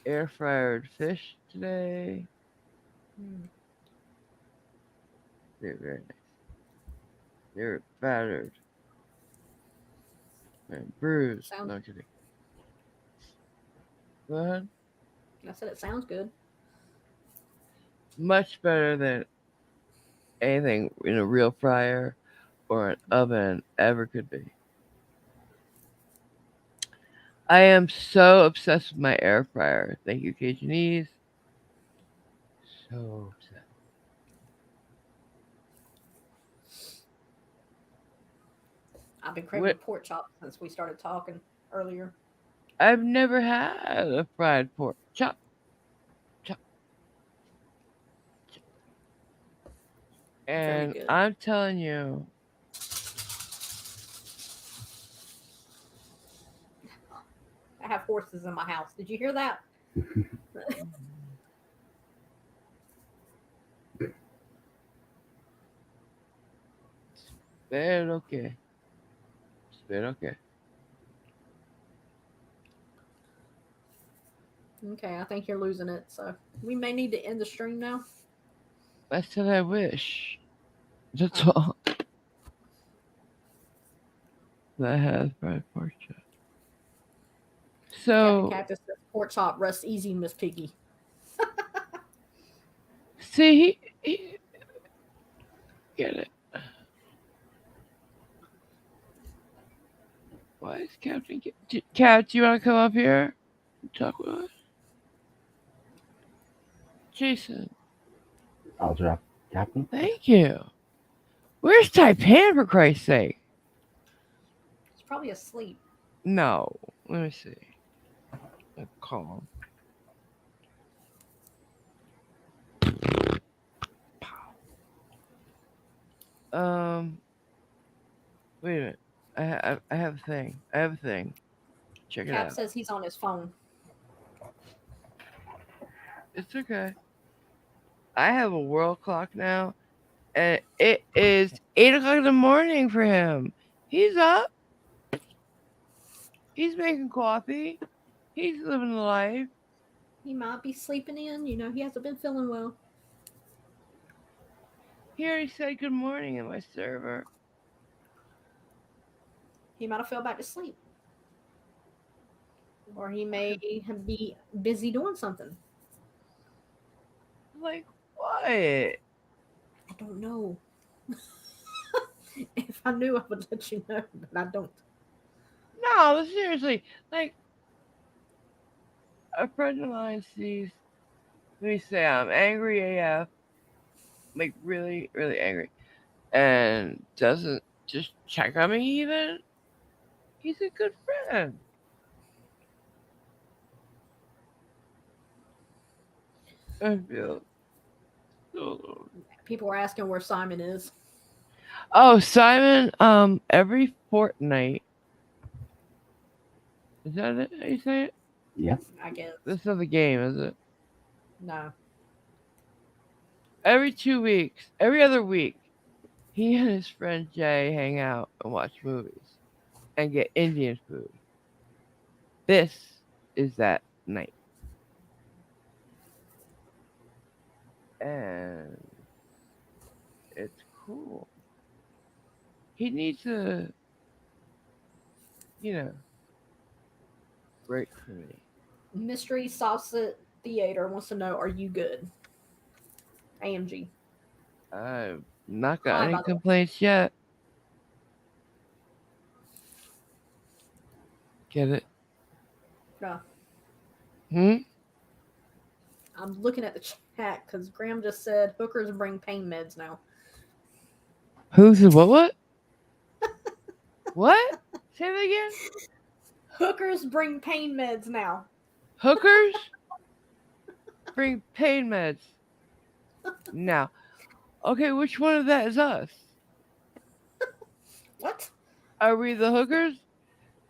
air fryered fish today. Mm, They're very nice. They're battered and bruised. sounds. No I'm kidding. Go ahead. I said it sounds good. Much better than anything in a real fryer or an oven ever could be. I am so obsessed with my air fryer. Thank you, Cajunese. So obsessed. I've been craving What? a pork chop since we started talking earlier. I've never had a fried pork chop, chop, chop. Very And good. I'm telling you, I have horses in my house. Did you hear that? pero okay. bit. Okay. Okay, I think you're losing it. So we may need to end the stream now. I said I wish. That's Oh, all. That has my portrait. Captain So, Cactus says pork chop rests easy, Miss Piggy. see, he get it. Why is Captain Cat? Do you want to come up here and talk with us? Jason, I'll drop Captain. thank you. Where's Taipan for Christ's sake? He's probably asleep. No, let me see. I'll call him. Wait a minute. I have a thing. I have a thing. Check it Cap out. says he's on his phone. It's okay. I have a world clock now, and it is 8 o'clock in the morning for him. He's up. He's making coffee. He's living the life. He might be sleeping in. You know, he hasn't been feeling well. He already said good morning in my server. He might have fell back to sleep. Or he may be busy doing something. Like what? I don't know. If I knew, I would let you know, but I don't. No, but seriously. Like a friend of mine sees me say I'm angry AF, like really, really angry, and doesn't just check on me even. He's a good friend. I feel so alone. People are asking where Simon is. Oh, Simon, every fortnight. Is that it? How you say it? Yep. I guess. This is not the game, is it? No. Every 2 weeks, every other week, he and his friend Jay hang out and watch movies and get Indian food. This is that night. And it's cool. He needs a, you know, break for me. Mystery Salsa Theater wants to know, are you good? AMG. I've not got Hi, any by the way. complaints yet. Get it? Yeah. Hmm? I'm looking at the chat because Graham just said hookers bring pain meds now. Who said what? What? Say that again? Hookers bring pain meds now. Hookers bring pain meds. Now, okay, which one of that is us? What? Are we the hookers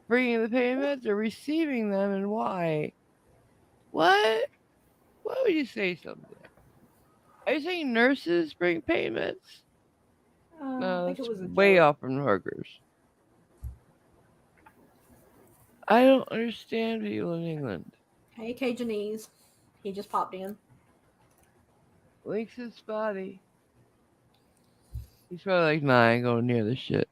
bringing the pain meds or receiving them, and why? What? Why would you say something? Are you saying nurses bring pain meds? I No, think that's it was a way joke. off from hookers. I don't understand people in England. Hey, K. Janice. He just popped in. Links his body. He's probably like, nah, I ain't going near this shit.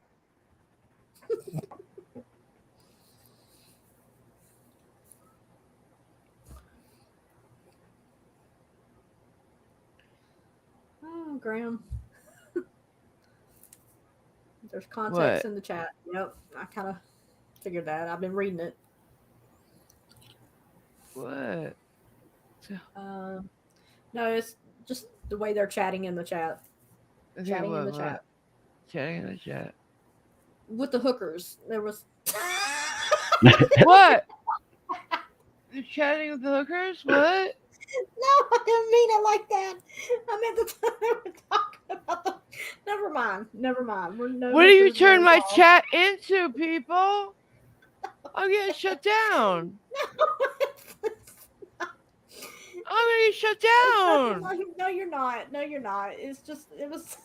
Oh, Graham. There's context What? in the chat. Yep, I kind of figured that. I've been reading it. What? Um, no, it's just the way they're chatting in the chat. Okay, Chatting in the what? chat Chatting in the chat. with the hookers. There was. What? You're chatting with the hookers? What? No, I didn't mean it like that. I meant the time we were talking about the. Never mind. Never mind. We're no What do you hookers, no turn my involved. chat into, people? I'm getting shut down. I'm gonna get shut It's nothing down. like. No, you're not. No, you're not. It's just. It was.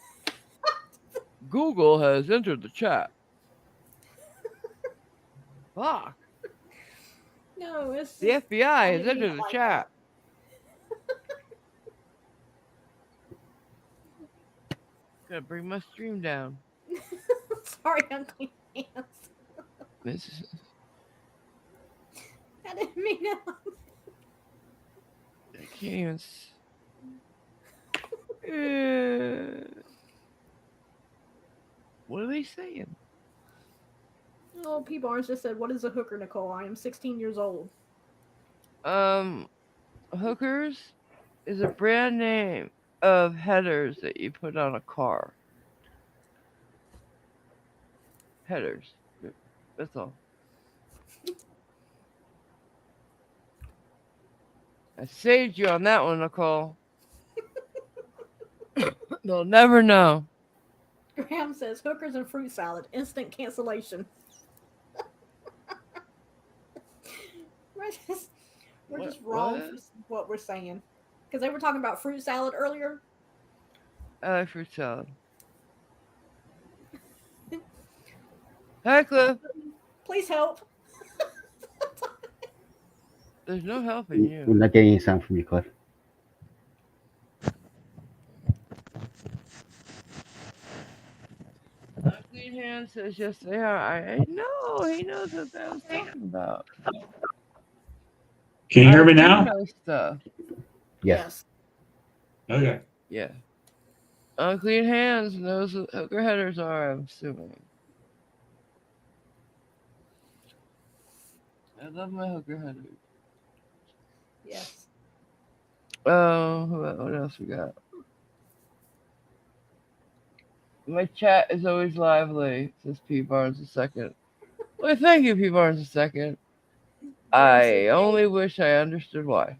Google has entered the chat. Fuck. No, it's The just FBI I is didn't mean into it the like chat. that. Gonna bring my stream down. Sorry, unclean hands. This is, I didn't mean it. I can't even. Uh, what are they saying? Oh, P. Barnes just said, "What is a hooker, Nicole? I am 16 years old." Um, hookers is a brand name of headers that you put on a car. Headers. That's all. I saved you on that one, Nicole. They'll never know. Graham says, "Hookers and fruit salad, instant cancellation." We're just we're What? just wrong What? for what we're saying because they were talking about fruit salad earlier. I like fruit salad. Hi, Cliff. Please help. There's no helping We're you. not getting any sound from you, Cliff. Clean Hand says yes, they are. I know. He knows what I was talking about. Can you I hear me do now? know stuff. Yes. Yes. Okay. Yeah. Unclean Hands knows what hooker headers are, I'm assuming. I love my hooker headers. Yes. Oh, what else we got? My chat is always lively, says P. Barnes II. Well, thank you, P. Barnes II. Graham says, I "Yay." only wish I understood why.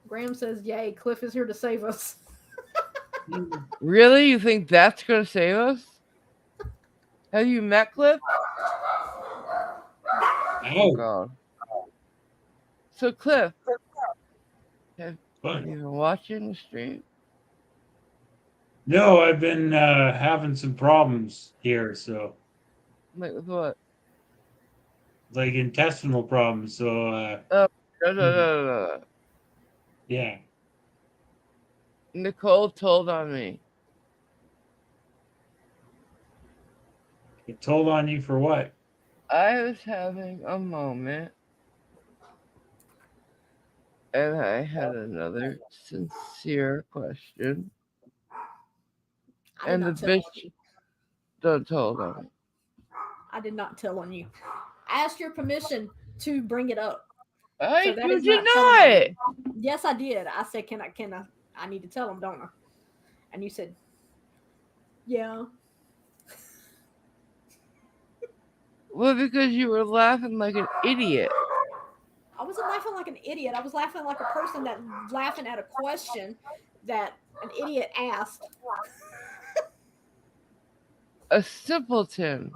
Graham says, "Yay, Cliff is here to save us." Really? You think that's going to save us? Have you met Cliff? Oh, Oh, God. So, Cliff, have but you been watching the stream? no, I've been having some problems here, so Like, with what? like intestinal problems. So Oh, no. yeah, Nicole told on me. it told on you for what? I was having a moment and I had another sincere question, I did and the not tell bitch on you. done told on me. I did not tell on you. I asked your permission to bring it up. So that You is did not telling on not. you. Yes, I did. I said, I need to tell him, don't I? And you said, yeah. Well, because you were laughing like an idiot. I wasn't laughing like an idiot. I was laughing like a person that laughing at a question that an idiot asked. A simpleton.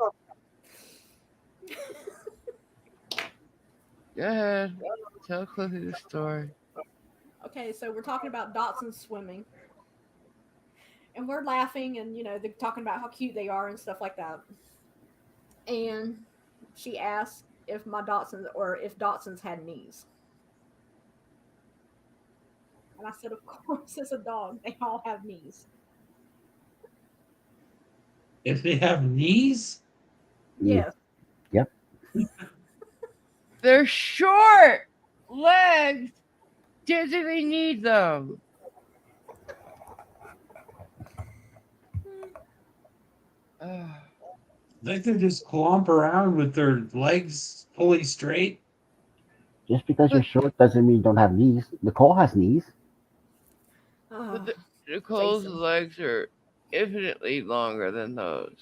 Go ahead. Tell Cliffy the story. Okay, so we're talking about Dotson swimming. And we're laughing and, they're talking about how cute they are and stuff like that. And she asked if my Dotsons or if Dotsons had knees. And I said, of course, it's a dog. They all have knees. If they have knees, Mm, Yes. yep. They're short legs. Did they need them? Ugh. they can just clomp around with their legs fully straight. Just because you're but short doesn't mean you don't have knees. Nicole has knees. Oh, but Nicole's Jason. legs are infinitely longer than those.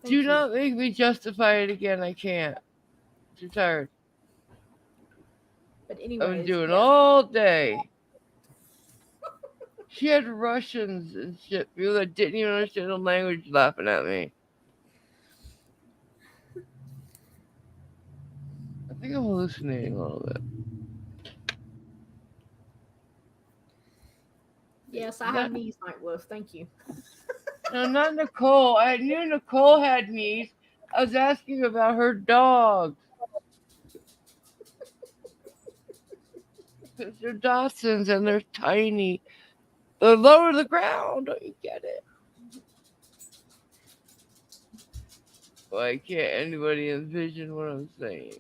Do Thank you. not make me justify it again. I can't. Too tired. But I've been anyways, doing yes. all day. She had Russians and shit. People that didn't even understand the language laughing at me. I think I'm hallucinating a little bit. Yes, I have Not, knees, Night Wolf. Thank you. no, not Nicole. I knew Nicole had knees. I was asking about her dogs. Because they're Dachshunds and they're tiny. They're lower to the ground. Don't you get it? Why can't anybody envision what I'm saying?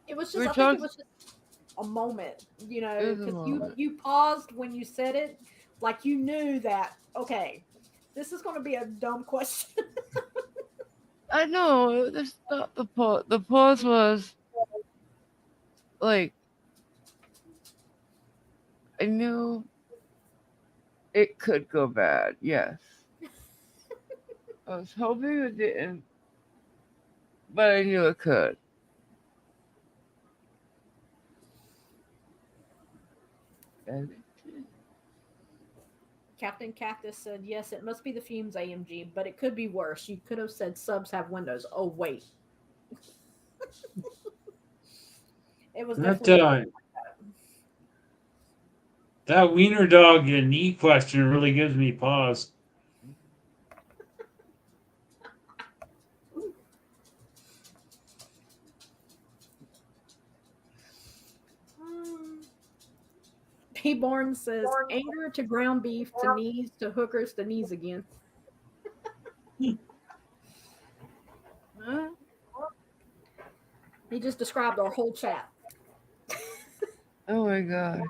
It was We just, were I think it talking. was just a moment, It was a because moment. you paused when you said it, like you knew that, okay, this is going to be a dumb question. I know. That's not the pause. The pause was like, I knew it could go bad. Yes. I was hoping it didn't, but I knew it could. And Captain Cactus said, yes, it must be the fumes, AMG, but it could be worse. You could have said subs have windows. Oh, wait. It was That definitely a moment like that wiener dog and knee question really gives me pause. that. P-Born says, anger to ground beef to knees to hookers to knees again. huh? He just described our whole chat. Oh my god.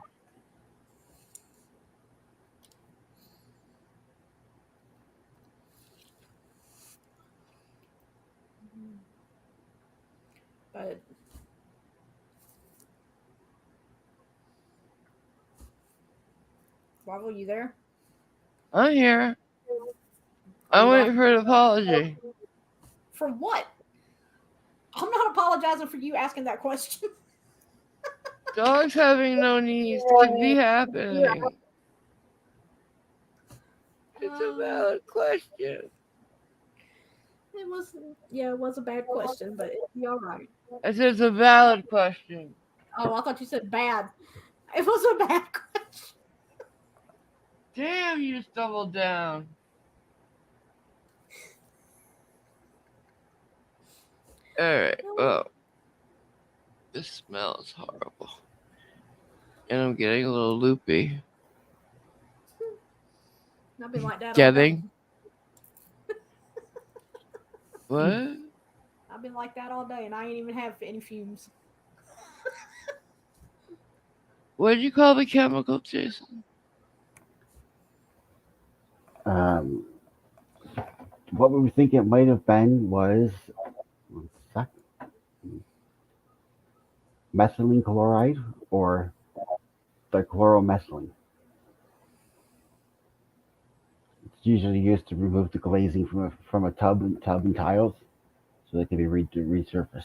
But Marvel, you there? I'm here. Are I'm you waiting laughing? for an apology. For what? I'm not apologizing for you asking that question. Dogs having no knees could be happening. It's a Uh, valid question. it was, yeah, it was a bad question, but it'll be all right. I said it's a valid question. Oh, I thought you said bad. It was a bad question. Damn, you just doubled down. Alright, well, this smells horrible. And I'm getting a little loopy. I've been like that all day. Getting? What? I've been like that all day, and I ain't even have any fumes. What did you call the chemical, Jason? Um, what we think it might have been was one sec, methylene chloride or dichloromethylene. It's usually used to remove the glazing from a tub and tiles, so they can be resurfaced.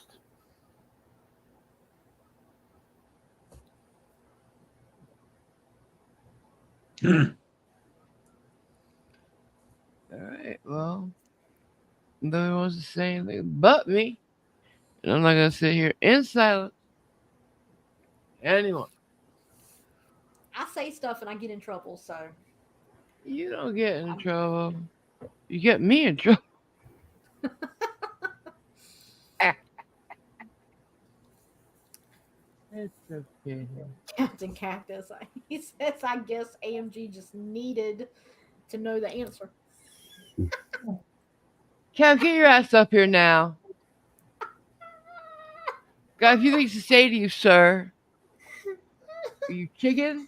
Alright, well, no one wants to say anything but me. And I'm not going to sit here in silence anymore. I say stuff and I get in trouble, so You don't get in I'm, trouble. You get me in trouble. It's okay. Captain Cactus. He says, I guess AMG just needed to know the answer. Cam, get your ass up here now. Got a few things to say to you, sir. Are you chicken?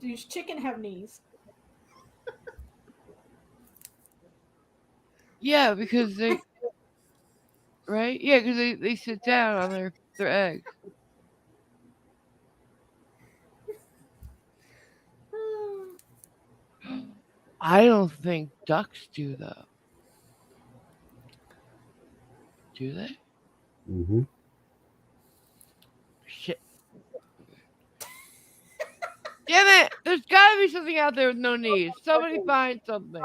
Does chicken have knees? Yeah, because they, right? Yeah, because they sit down on their eggs. I don't think ducks do though. Do they? Hmm. Shit. Damn it! There's gotta be something out there with no knees. Somebody find something.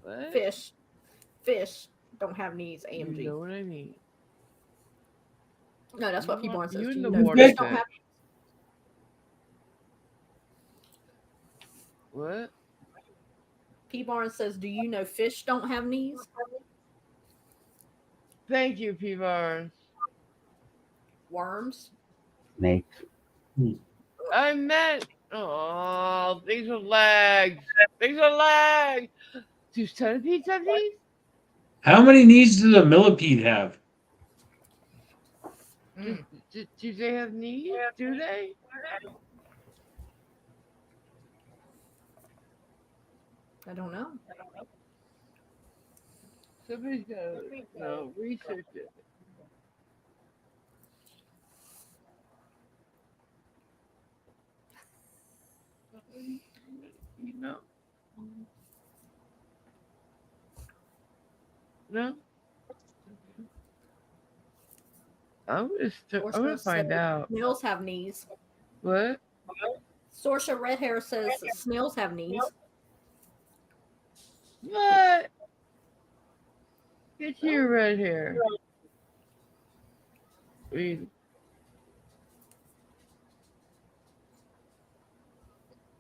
What? Fish don't have knees, You AMG. know what I mean. No, that's what P-Born says. You Do in you the know water fish don't fish. have What? P Barnes says, "Do you know fish don't have knees?" Thank you, P Barnes. Worms. Snakes. I meant, oh, these are legs. These are legs. Do centipedes have these? How many knees does a millipede have? Do they have knees? Do they? I don't know. Somebody's got to research it. You know, no. I'm gonna Sorcerer says find out. snails have knees. What? Sorcerer Red Hair says snails have knees. What? Get your red hair. Read.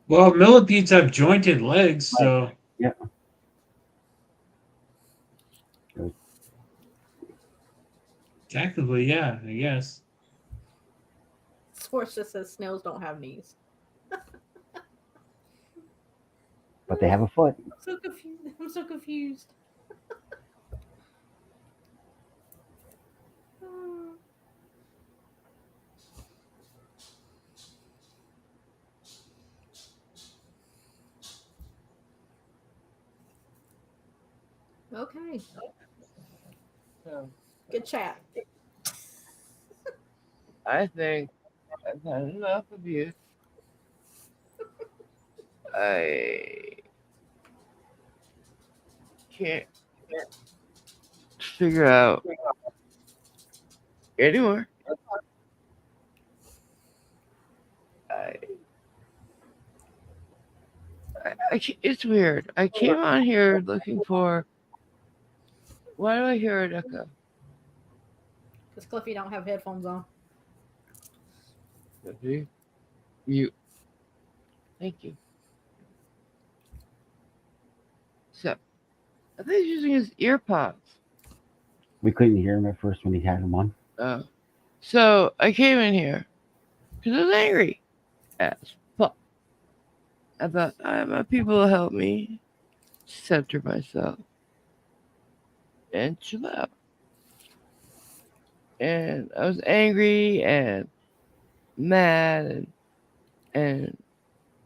Well, millipedes have jointed legs, Like, so yeah. technically, yeah, I guess. Sorcerer says snails don't have knees. But they have a foot. I'm so confused. I'm so confused. Okay. So, Good chat. I think I've had enough of you. I can't figure out anymore. I, it's weird. I came on here looking for. Why do I hear an echo? Because Cliffy don't have headphones on. See? You. Thank you. So, I think he's using his ear pods. We couldn't hear him at first when he had them on. So, I came in here because I was angry as fuck. I thought, my people will help me center myself and chill out. And I was angry and mad and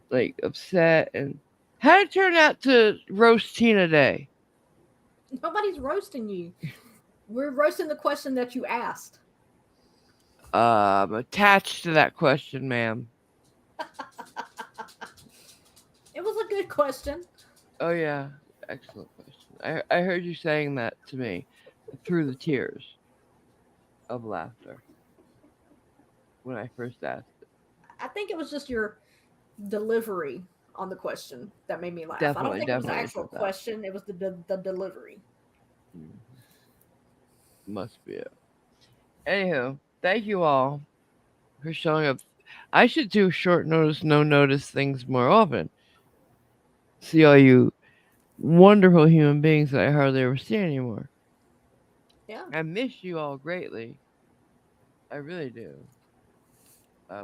like upset. And how did it turn out to roast Tina Day? Nobody's roasting you. We're roasting the question that you asked. I'm attached to that question, ma'am. It was a good question. Oh yeah, excellent question. I heard you saying that to me through the tears of laughter when I first asked it. I think it was just your delivery on the question that made me laugh. I don't Definitely, think it was the definitely actual said that. question. It was the delivery. Must be it. Anywho, thank you all for showing up. I should do short notice, no notice things more often. See all you wonderful human beings that I hardly ever see anymore. Yeah. I miss you all greatly. I really do.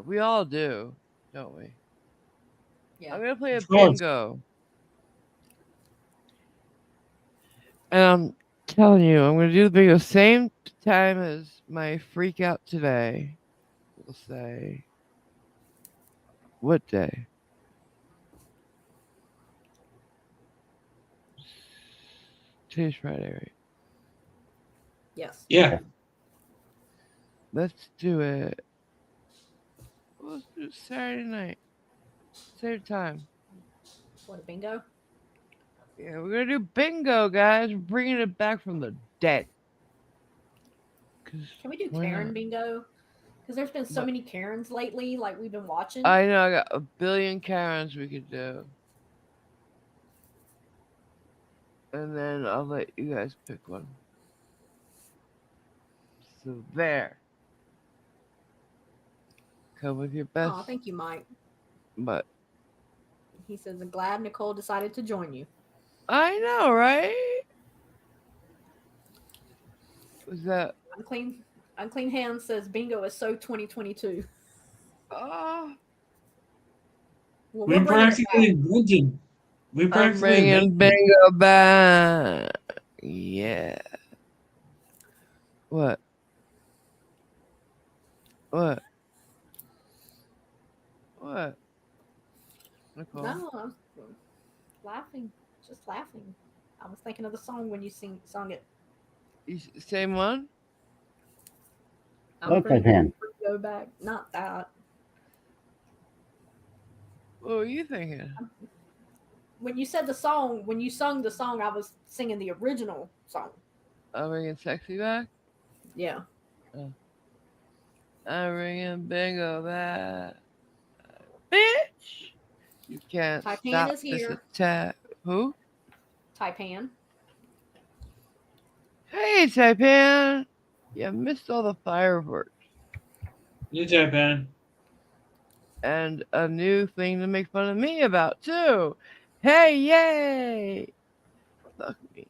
We all do, don't we? Yeah. I'm gonna play a Of course. bingo, and I'm telling you, I'm gonna do the bingo same time as my freak out today. We'll say what day? Today's Friday, right? Yes. Yeah. Yeah. Let's do it. Let's do it Saturday night, same time. What a bingo. Yeah, we're gonna do bingo, guys. We're bringing it back from the dead. Cause Can we do why Karen not? bingo? Because there's been so But many Karens lately, like we've been watching. I know I got a billion Karens we could do, and then I'll let you guys pick one. So there, come with your best. Oh, thank you, Mike. But He says, I'm glad Nicole decided to join you. I know, right? Was that? Unclean Unclean Hands says bingo is so 2022. Oh, Well, we're We bringing it practically back. invented. We I'm practically bringing invented. bingo back. Yeah. What? What? What? Nicole? No, I was laughing, just laughing. I was thinking of the song when you sung it. Same one? I'm Love type bringing hand. bingo back. Not that. What were you thinking? When you said the song, when you sung the song, I was singing the original song. I'm bringing sexy back? Yeah. Oh. I'm bringing bingo back. Bitch! You can't Taipan stop is this here. attack. Who? Taipan. Hey, Taipan! You missed all the fireworks. You type in. And a new thing to make fun of me about, too. Hey, yay! Fuck me.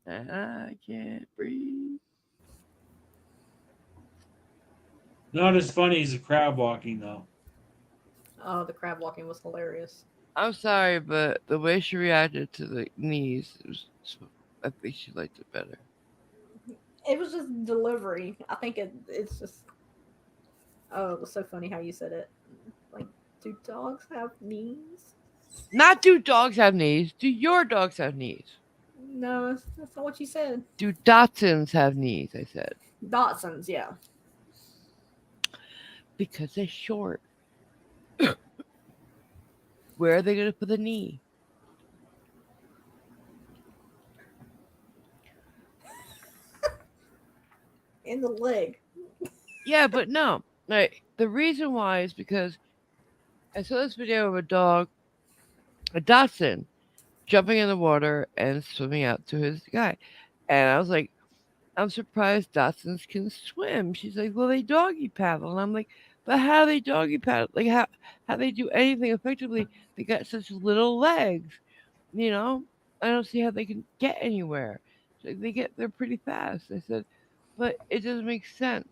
And I can't breathe. Not as funny as the crab walking though. Oh, the crab walking was hilarious. I'm sorry, but the way she reacted to the knees, I think she liked it better. It was just delivery. I think it's just. Oh, it was so funny how you said it. Like, do dogs have knees? Not do dogs have knees, do your dogs have knees? No, that's not what you said. Do Dachshunds have knees? I said. Dotsons, yeah. Because they're short. Where are they going to put the knee? In the leg. Yeah, but no. Like, the reason why is because I saw this video of a dog, a Dachshund, jumping in the water and swimming out to his guy. And I was like, I'm surprised Dachshunds can swim. She's like, well, they doggy paddle. And I'm like, but how they doggy paddle? Like, how they do anything effectively? They got such little legs, you know? I don't see how they can get anywhere. So they're pretty fast. I said, but it doesn't make sense,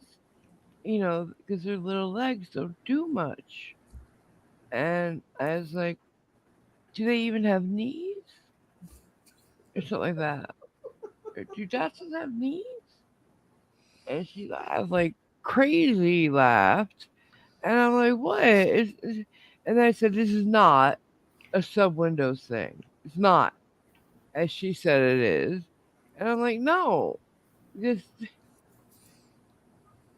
because their little legs don't do much. And I was like, do they even have knees? Or something like that. Or do Dachshunds have knees? And she laughed like crazy laughed. And I'm like, what? And then I said, this is not a sub Windows thing. It's not, as she said it is. And I'm like, no, this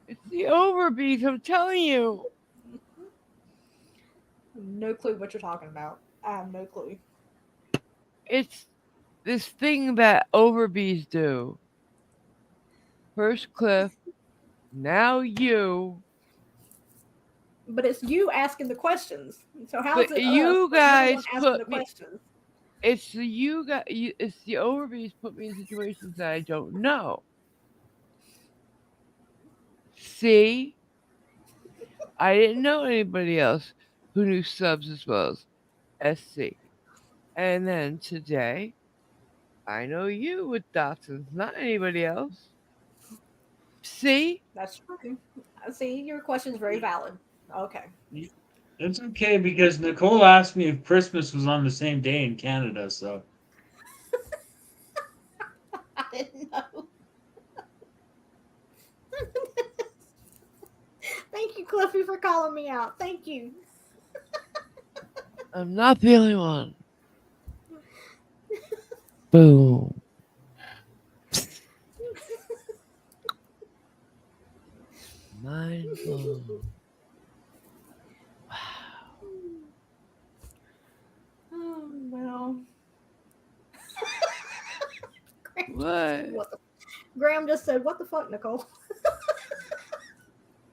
it's the overbeat. I'm telling you, No clue what you're talking about. I have no clue. it's this thing that overbees do. First Cliff, now you. But it's you asking the questions. So how's But it us? you But you're the one guys asking put the me. questions. It's the you got. It's the overbees put me in situations that I don't know. See, I didn't know anybody else who knew subs as well as SC. And then today, I know you with Dotson, not anybody else. See? That's true. See, your question is very valid. Okay. It's okay because Nicole asked me if Christmas was on the same day in Canada, so I didn't know. Thank you, Cliffy, for calling me out. Thank you. I'm not the only one. Boom. Mind blown. Oh, well. Graham just said, What? what the Graham just said, what the fuck, Nicole?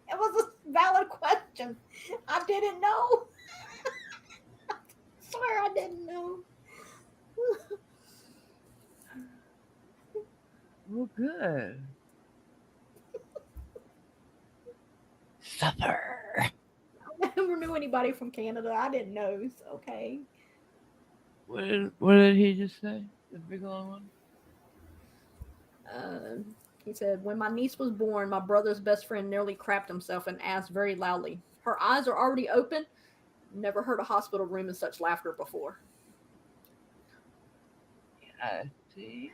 It was a valid question. I didn't know. Swear I didn't know. Well, good. Suffer. I never knew knew anybody from Canada. I didn't know. So, okay. What did he just say? The big long one? Uh, he said, when my niece was born, my brother's best friend nearly crapped himself and asked very loudly. Her eyes are already open. Never heard a hospital room in such laughter before. Yeah, see?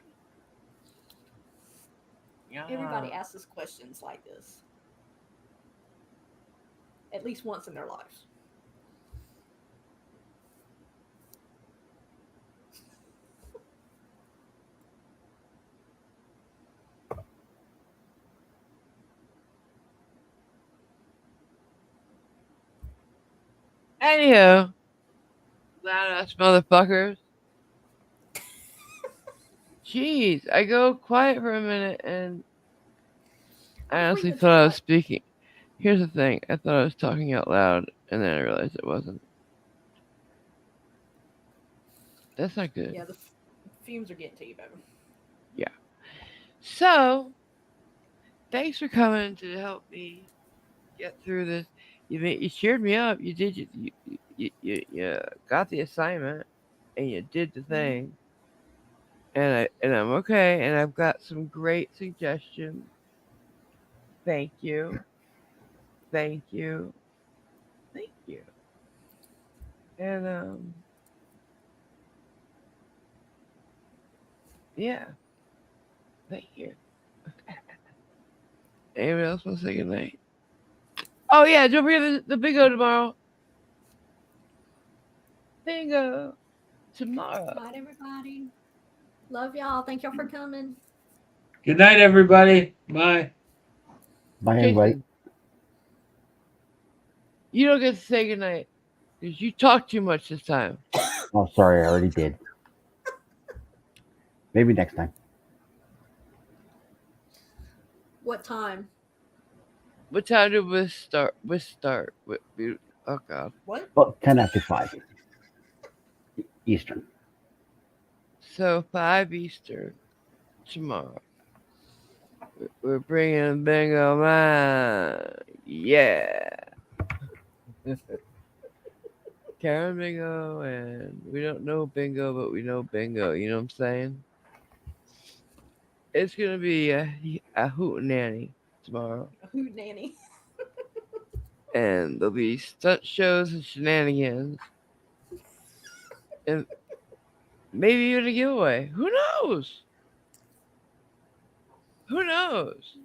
Yeah. Everybody asks us questions like this at least once in their lives. Anywho, loud ass motherfuckers. Jeez, I go quiet for a minute and I I'm honestly reading the thought I was chat. speaking. Here's the thing, I thought I was talking out loud and then I realized it wasn't. That's not good. Yeah, the fumes are getting to you, baby. Yeah. So, thanks for coming to help me get through this. You cheered me up. You did. You got the assignment, and you did the Mm-hmm. thing, and I'm okay. And I've got some great suggestions. Thank you. Thank you. Thank you. And yeah. Thank you. Anyone else want to say goodnight? Oh yeah, don't forget the bingo tomorrow. Bingo tomorrow. Night, everybody. Love y'all. Thank y'all for coming. Good night, everybody. Bye. Bye, everybody. Jason, you don't get to say goodnight because you talk too much this time. Oh, sorry, I already did. Maybe next time. What time? What time did we start? We start. Oh God. What? Well, 10 after 5 Eastern. So 5 Eastern tomorrow. We're bringing bingo man. Yeah. Karen bingo, and we don't know bingo, but we know bingo. You know what I'm saying? It's gonna be a hoot nanny tomorrow, A hoot nanny. and there'll be stunt shows and shenanigans, and maybe even a giveaway. Who knows? Who knows?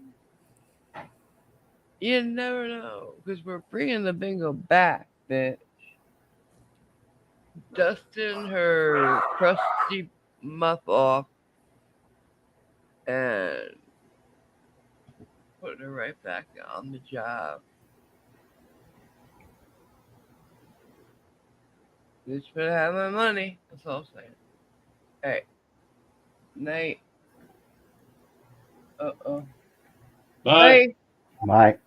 You never know, because we're bringing the bingo back, bitch. Dusting her crusty muff off and putting her right back on the job. Bitch better have my money. That's all I'm saying. Hey, night. Uh oh. Bye. Bye. Bye.